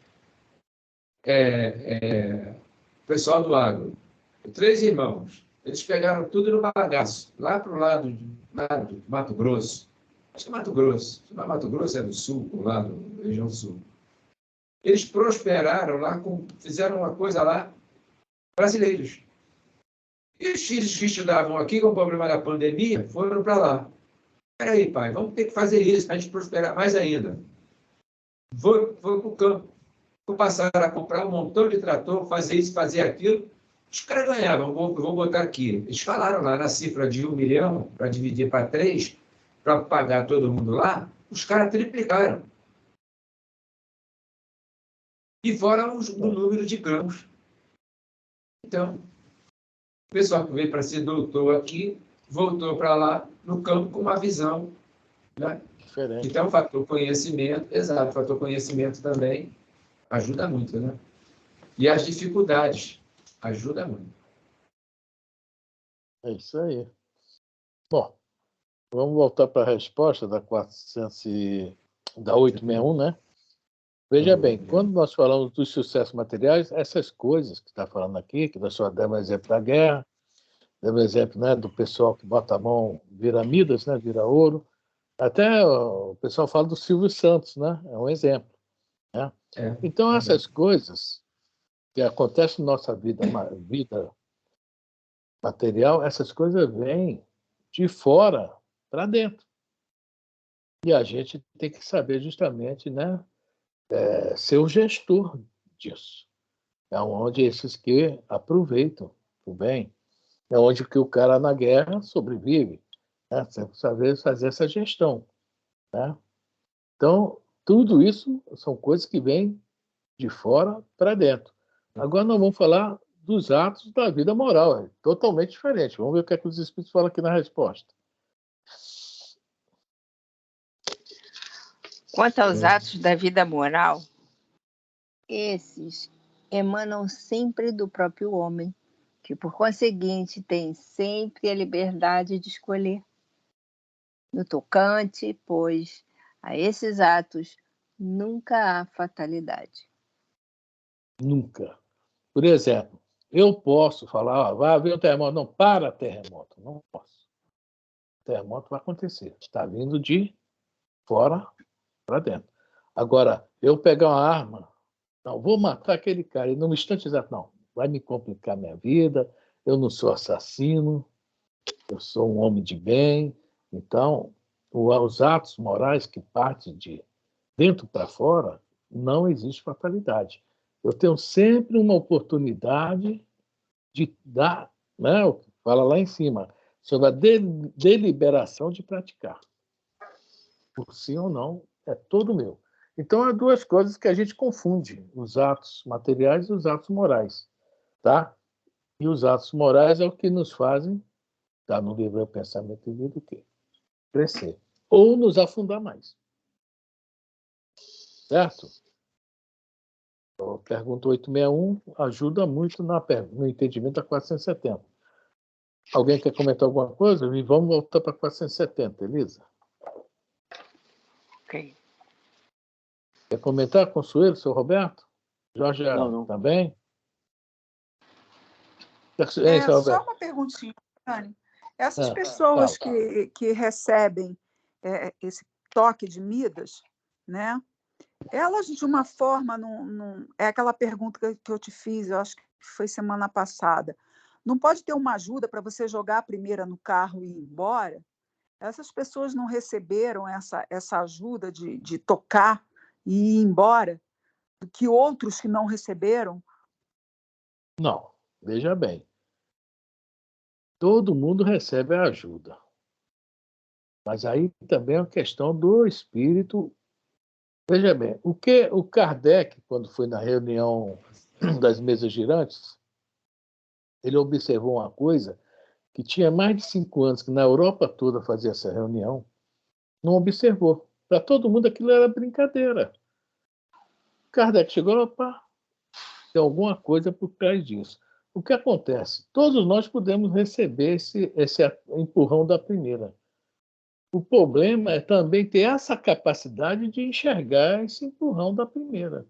o pessoal do agro, 3 irmãos, eles pegaram tudo no bagaço, lá para o lado do Mato Grosso. Acho que é Mato Grosso. Mato Grosso é do sul, lá da região sul. Eles prosperaram lá, fizeram uma coisa lá, brasileiros. E os filhos que estudavam aqui com o problema da pandemia foram para lá. Espera aí, pai, vamos ter que fazer isso para a gente prosperar mais ainda. Vou para o campo. Vou passar a comprar um montão de trator, fazer isso, fazer aquilo. Os caras ganhavam, vou botar aqui. Eles falaram lá na cifra de 1 milhão, para dividir para 3, para pagar todo mundo lá, os caras triplicaram. E fora o número de grãos. Então, o pessoal que veio para ser doutor aqui, voltou para lá, no campo, com uma visão. Né? Diferente. Então, o fator conhecimento, exato, o fator conhecimento também ajuda muito, né? E as dificuldades ajudam muito. É isso aí. Bom, vamos voltar para a resposta da 861, né? Veja bem, quando nós falamos dos sucessos materiais, essas coisas que está falando aqui, que nós só demos exemplo da guerra, demos exemplo, né, do pessoal que bota a mão, vira Midas, né, vira ouro, até o pessoal fala do Silvio Santos, né? É um exemplo. Né? Então, essas coisas que acontecem na nossa vida material, essas coisas vêm de fora para dentro. E a gente tem que saber justamente, né, ser o gestor disso. É onde esses que aproveitam o bem, é onde que o cara na guerra sobrevive. Né? Tem que saber fazer essa gestão. Né? Então, tudo isso são coisas que vêm de fora para dentro. Agora nós vamos falar dos atos da vida moral, é totalmente diferente. Vamos ver o que é que os Espíritos falam aqui na resposta. Quanto aos atos da vida moral, esses emanam sempre do próprio homem, que por conseguinte tem sempre a liberdade de escolher. No tocante, pois, a esses atos nunca há fatalidade. Nunca. Por exemplo, eu posso falar, vai haver um terremoto. Não, para terremoto. Não posso. O terremoto vai acontecer. Está vindo de fora para dentro. Agora, eu pegar uma arma, não, vou matar aquele cara, e num instante exato, não, vai me complicar minha vida, eu não sou assassino, eu sou um homem de bem. Então, os atos morais que partem de dentro para fora, não existe fatalidade. Eu tenho sempre uma oportunidade de dar, né, fala lá em cima, sobre a deliberação de praticar. Por sim ou não, é todo meu. Então, há duas coisas que a gente confunde, os atos materiais e os atos morais. Tá? E os atos morais é o que nos fazem, tá no livro O Pensamento e Vida, o quê? Crescer. Ou nos afundar mais. Certo? A pergunta 861 ajuda muito no entendimento da 470. Alguém quer comentar alguma coisa? E vamos voltar para 470, Elisa. Ok. Quer comentar, Consuelo, seu Roberto? Jorge Não. também? Só uma perguntinha, Dani. Essas pessoas que recebem esse toque de Midas, né? Elas, de uma forma, é aquela pergunta que eu te fiz, eu acho que foi semana passada. Não pode ter uma ajuda para você jogar a primeira no carro e ir embora? Essas pessoas não receberam essa ajuda de tocar e ir embora, do que outros que não receberam? Não, veja bem. Todo mundo recebe a ajuda. Mas aí também é uma questão do espírito. Veja bem, o que o Kardec, quando foi na reunião das mesas girantes, ele observou uma coisa que tinha mais de 5 anos que na Europa toda fazia essa reunião, não observou. Para todo mundo aquilo era brincadeira. Kardec chegou, opa, tem alguma coisa por trás disso. O que acontece? Todos nós podemos receber esse empurrão da primeira. O problema é também ter essa capacidade de enxergar esse empurrão da primeira.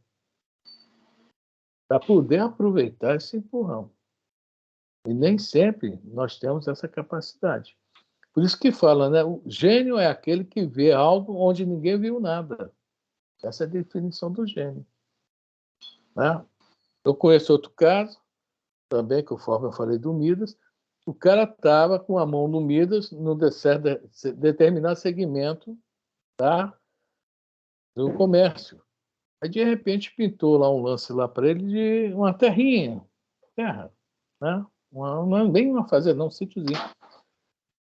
para poder aproveitar esse empurrão. E nem sempre nós temos essa capacidade. Por isso que fala, né? O gênio é aquele que vê algo onde ninguém viu nada. Essa é a definição do gênio. Né? Eu conheço outro caso, também, conforme eu falei do Midas. O cara estava com a mão no Midas, no determinado segmento, tá? Do comércio. Aí, de repente, pintou lá um lance lá para ele de uma terrinha, terra, né? Nem uma fazenda, não, um sítiozinho.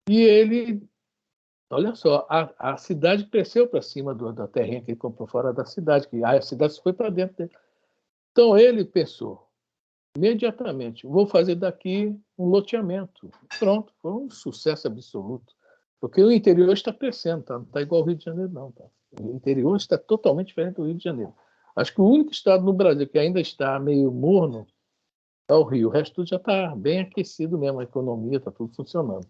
E ele, olha só, a cidade cresceu para cima da terrinha que ele comprou fora da cidade, que a cidade foi para dentro dele. Então ele pensou, imediatamente, vou fazer daqui um loteamento. Pronto, foi um sucesso absoluto. Porque o interior está crescendo, tá? Não está igual ao Rio de Janeiro, não. Tá? O interior está totalmente diferente do Rio de Janeiro. Acho que o único estado no Brasil que ainda está meio morno é o Rio. O resto tudo já está bem aquecido mesmo, a economia está tudo funcionando.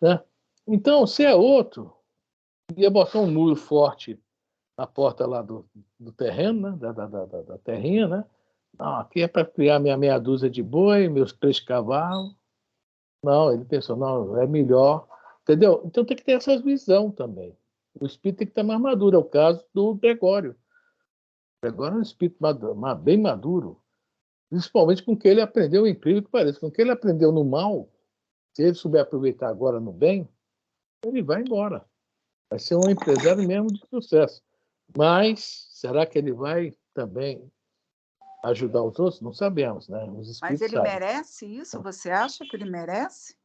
Né? Então, se é outro, ia botar um muro forte na porta lá do terreno, né? da terrinha, né? Não, aqui é para criar minha meia dúzia de boi, meus 3 cavalos. Não, ele pensou, não, é melhor. Entendeu? Então tem que ter essa visão também. O espírito tem que ter mais maduro. É o caso do Gregório. O Gregório é um espírito bem maduro. Principalmente com o que ele aprendeu, incrível que pareça. Com o que ele aprendeu no mal, se ele souber aproveitar agora no bem, ele vai embora. Vai ser um empresário mesmo de sucesso. Mas será que ele vai também ajudar os outros? Não sabemos, né? Os espíritos Mas ele sabem. merece isso? Você acha que ele merece?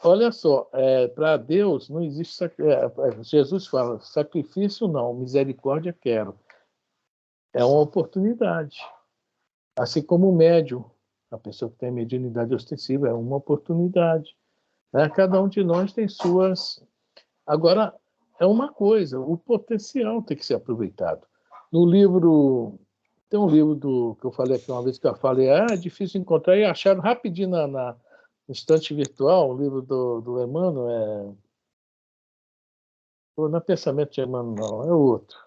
Olha só, para Deus não existe Jesus fala, sacrifício não, misericórdia quero. É uma oportunidade. Assim como o médium, a pessoa que tem mediunidade ostensiva, é uma oportunidade. Né? Cada um de nós tem suas. Agora, é uma coisa, o potencial tem que ser aproveitado. No livro, tem um livro que eu falei aqui uma vez que eu falei, é difícil encontrar, e acharam rapidinho no estante virtual, um livro do Emmanuel, não é Pensamento de Emmanuel, não, é outro.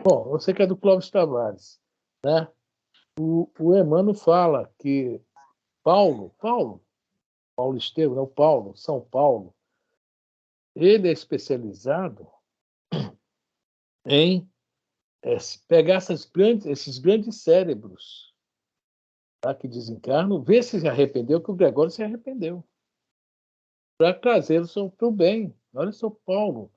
Bom, eu sei que é do Clóvis Tavares. Né? O Emmanuel fala que Paulo Estevam, não, São Paulo, ele é especializado em pegar esses grandes cérebros, tá, que desencarnam, ver se se arrependeu, que o Gregório se arrependeu, para trazê-los para o bem. Olha só, Paulo.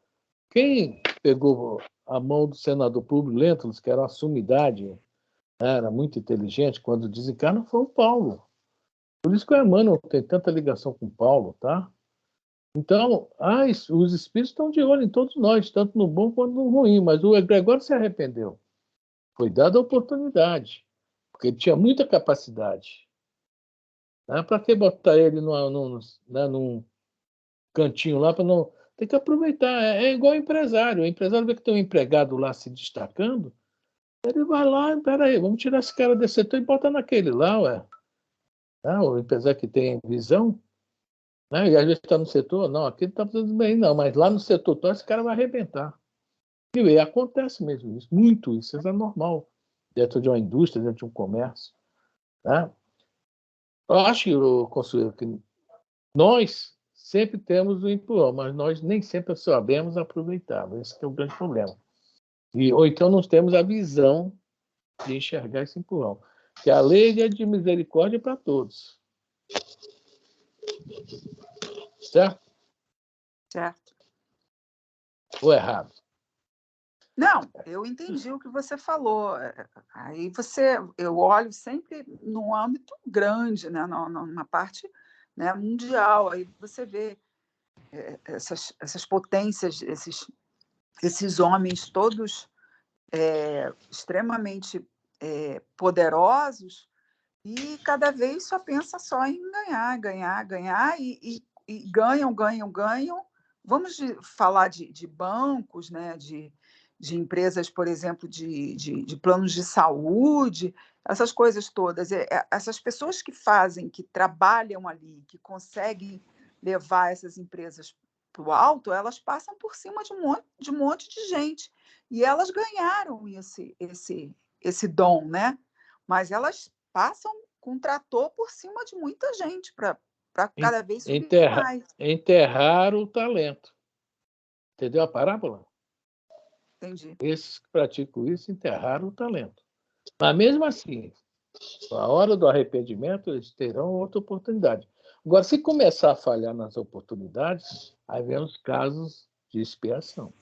Quem pegou a mão do senador Públio Lentulus, que era uma sumidade, era muito inteligente, quando desencarna, foi o Paulo. Por isso que o Emmanuel tem tanta ligação com o Paulo, tá? Então, os espíritos estão de olho em todos nós, tanto no bom quanto no ruim, mas o Gregório se arrependeu. Foi dada a oportunidade, porque ele tinha muita capacidade. Né? Para que botar ele num cantinho lá para não. Tem que aproveitar. É igual empresário. O empresário vê que tem um empregado lá se destacando, ele vai lá, peraí, vamos tirar esse cara desse setor e botar naquele lá, ué. O empresário que tem visão, né? E às vezes está no setor, não, aqui não está fazendo bem, não, mas lá no setor tal, esse cara vai arrebentar. E acontece mesmo isso, muito isso é normal, dentro de uma indústria, dentro de um comércio. Né? Eu acho, Consuelo, que nós sempre temos o empurrão, mas nós nem sempre sabemos aproveitar. Esse é o grande problema. Ou então nós temos a visão de enxergar esse empurrão. Que a lei é de misericórdia para todos. Certo? Certo. Ou errado? Não, eu entendi o que você falou. Aí eu olho sempre num âmbito grande, né, numa parte, né, mundial. Aí você vê essas potências, esses homens todos extremamente poderosos e cada vez só pensa só em ganhar e ganham. Vamos falar de bancos, né, de empresas, por exemplo, de planos de saúde, essas coisas todas. Essas pessoas que trabalham ali, que conseguem levar essas empresas para o alto, elas passam por cima de um monte de gente. E elas ganharam esse dom, né? mas elas passam com um trator por cima de muita gente para cada vez subir mais. Enterrar o talento. Entendeu a parábola? Entendi. Esses que praticam isso enterraram o talento. Mas mesmo assim, a hora do arrependimento, eles terão outra oportunidade. Agora, se começar a falhar nas oportunidades, aí vem os casos de expiação.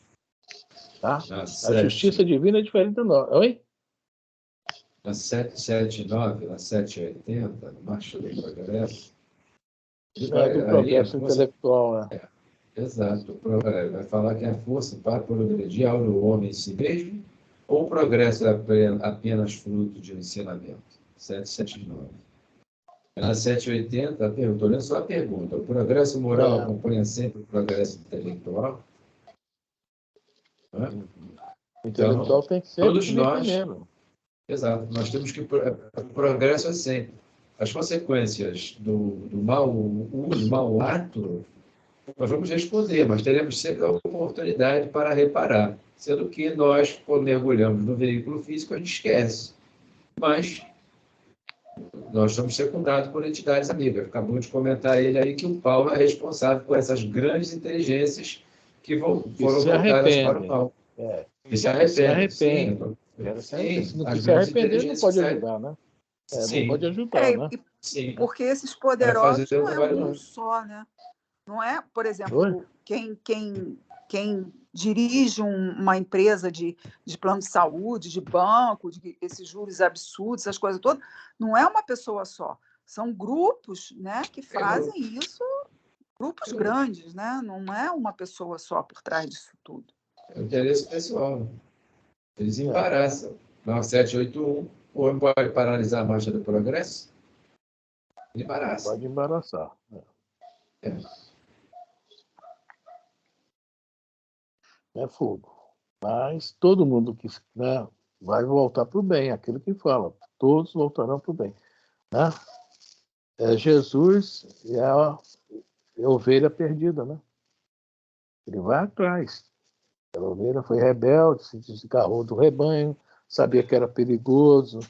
Tá? A justiça divina é diferente da nossa. Oi? Na 779, na 780, no Marcha do Progresso. Vai do progresso intelectual. Exato. Vai falar que a força para progredir ao homem em si mesmo, ou o progresso é apenas fruto de um ensinamento? 779. Na 780, olha só a pergunta: o progresso moral acompanha sempre o progresso intelectual? O intelectual tem que ser todos nós. primeiro. Exato. Nós temos que. O progresso é sempre. As consequências do mau uso, mau ato, nós vamos responder, mas teremos sempre a oportunidade para reparar. Sendo que nós, quando mergulhamos no veículo físico, a gente esquece. Mas nós somos secundados por entidades amigas. Acabou de comentar ele aí que o Paulo é responsável por essas grandes inteligências que foram voltadas para o mal. E se arrependem. Se não se arrepender, não pode ajudar, né? Não pode ajudar, né? Porque esses poderosos não é um só, né? Não é, por exemplo, quem dirige uma empresa de plano de saúde, de banco, de esses juros absurdos, essas coisas todas, não é uma pessoa só. São grupos, né, que fazem isso, grupos grandes, né? Não é uma pessoa só por trás disso tudo. É o interesse pessoal. Eles embaraçam. Na 781, o homem pode paralisar a marcha do progresso? Ele embaraça. Pode embaraçar. É fogo. Mas todo mundo que vai voltar para o bem, aquilo que fala. Todos voltarão para o bem. Né? Jesus é a ovelha perdida, né? Ele vai atrás. A ovelha foi rebelde, se desgarrou do rebanho, sabia que era perigoso,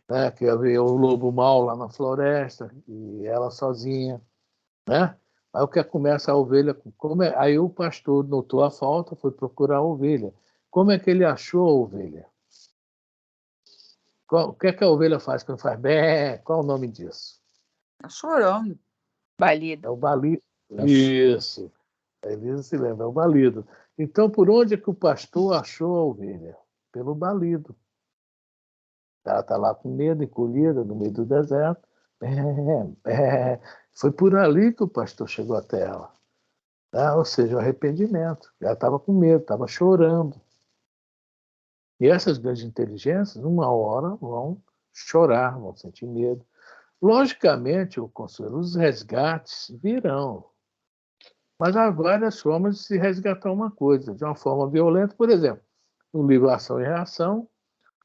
né? Que havia o lobo mau lá na floresta, e ela sozinha, né? Aí o que começa a ovelha... Aí o pastor notou a falta, foi procurar a ovelha. Como é que ele achou a ovelha? O que é que a ovelha faz quando faz bé? Qual é o nome disso? Está chorando. Balido. É o balido. Isso. A Elisa se lembra, é o balido. Então, por onde é que o pastor achou a ovelha? Pelo balido. Ela está lá com medo, encolhida, no meio do deserto. Foi por ali que o pastor chegou até ela. Ou seja, o arrependimento. Ela estava com medo, estava chorando. E essas grandes inteligências, uma hora, vão chorar, vão sentir medo. Logicamente, o consuelo, os resgates virão. Mas há várias formas de se resgatar uma coisa. De uma forma violenta, por exemplo, no livro Ação e Reação,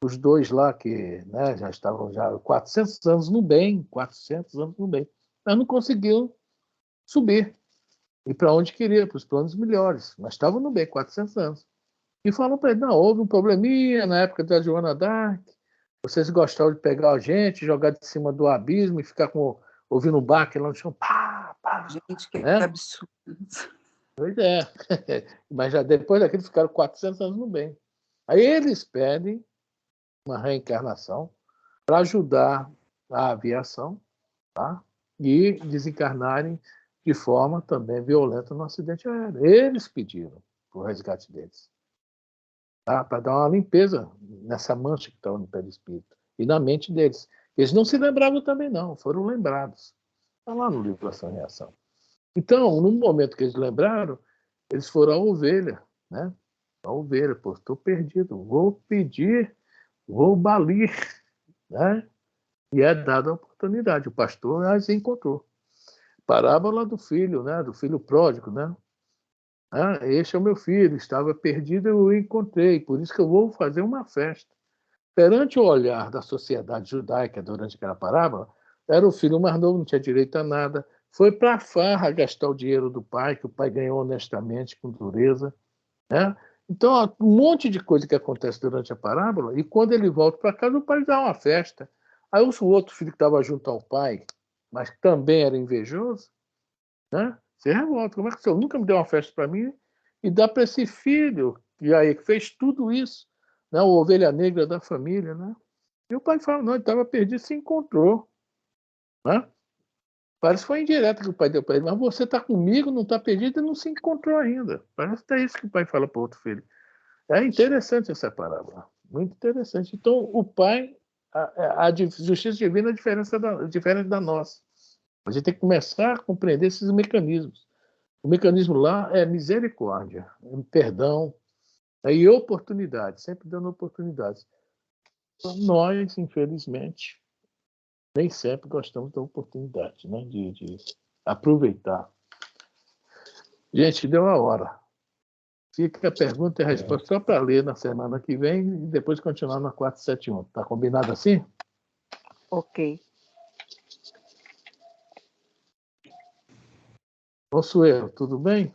os dois lá que já estavam 400 anos no bem, 400 anos no bem, mas não conseguiam subir. E para onde queria, para os planos melhores. Mas estavam no bem, 400 anos. E falam para ele, não, houve um probleminha na época da Joana d'Arc, vocês gostavam de pegar a gente, jogar de cima do abismo e ficar ouvindo um baque lá no chão, pá, pá. Gente, que absurdo. Pois é. Mas já depois daquilo ficaram 400 anos no bem. Aí eles pedem uma reencarnação para ajudar a aviação, tá? E desencarnarem de forma também violenta no acidente aéreo. Eles pediram o resgate deles. Tá? Para dar uma limpeza nessa mancha que estava no perispírito e na mente deles. Eles não se lembravam também, não, foram lembrados. Está lá no livro Ação e Reação. Então, no momento que eles lembraram, eles foram à ovelha, né? A ovelha, pô, estou perdido, vou pedir, vou balir, né? E é dada a oportunidade. O pastor as encontrou. Parábola do filho, né? Do filho pródigo, né? Este é o meu filho, estava perdido, eu o encontrei, por isso que eu vou fazer uma festa. Perante o olhar da sociedade judaica durante aquela parábola, era o filho mais novo, não tinha direito a nada, foi para a farra gastar o dinheiro do pai, que o pai ganhou honestamente, com dureza. Né? Então, um monte de coisa que acontece durante a parábola, e quando ele volta para casa, o pai dá uma festa. Aí o outro filho que estava junto ao pai, mas que também era invejoso, né? Se revolta. Como é que o senhor nunca me deu uma festa para mim e dá para esse filho, e aí que fez tudo isso, né? O ovelha negra da família, né? E o pai fala, não, ele estava perdido, se encontrou, né? Parece que foi indireta que o pai deu para ele, mas você está comigo, não está perdido e não se encontrou ainda. Parece que é isso que o pai fala para o outro filho. É interessante essa parábola, muito interessante. Então, o pai, a justiça divina é diferente da nossa. A gente tem que começar a compreender esses mecanismos. O mecanismo lá é misericórdia, é perdão, e oportunidade, sempre dando oportunidades. Então, nós, infelizmente, nem sempre gostamos da oportunidade, né, de aproveitar. Gente, deu a hora. Fica a pergunta e a resposta só para ler na semana que vem e depois continuar na 471. Tá combinado assim? Ok. Consuelo, tudo bem?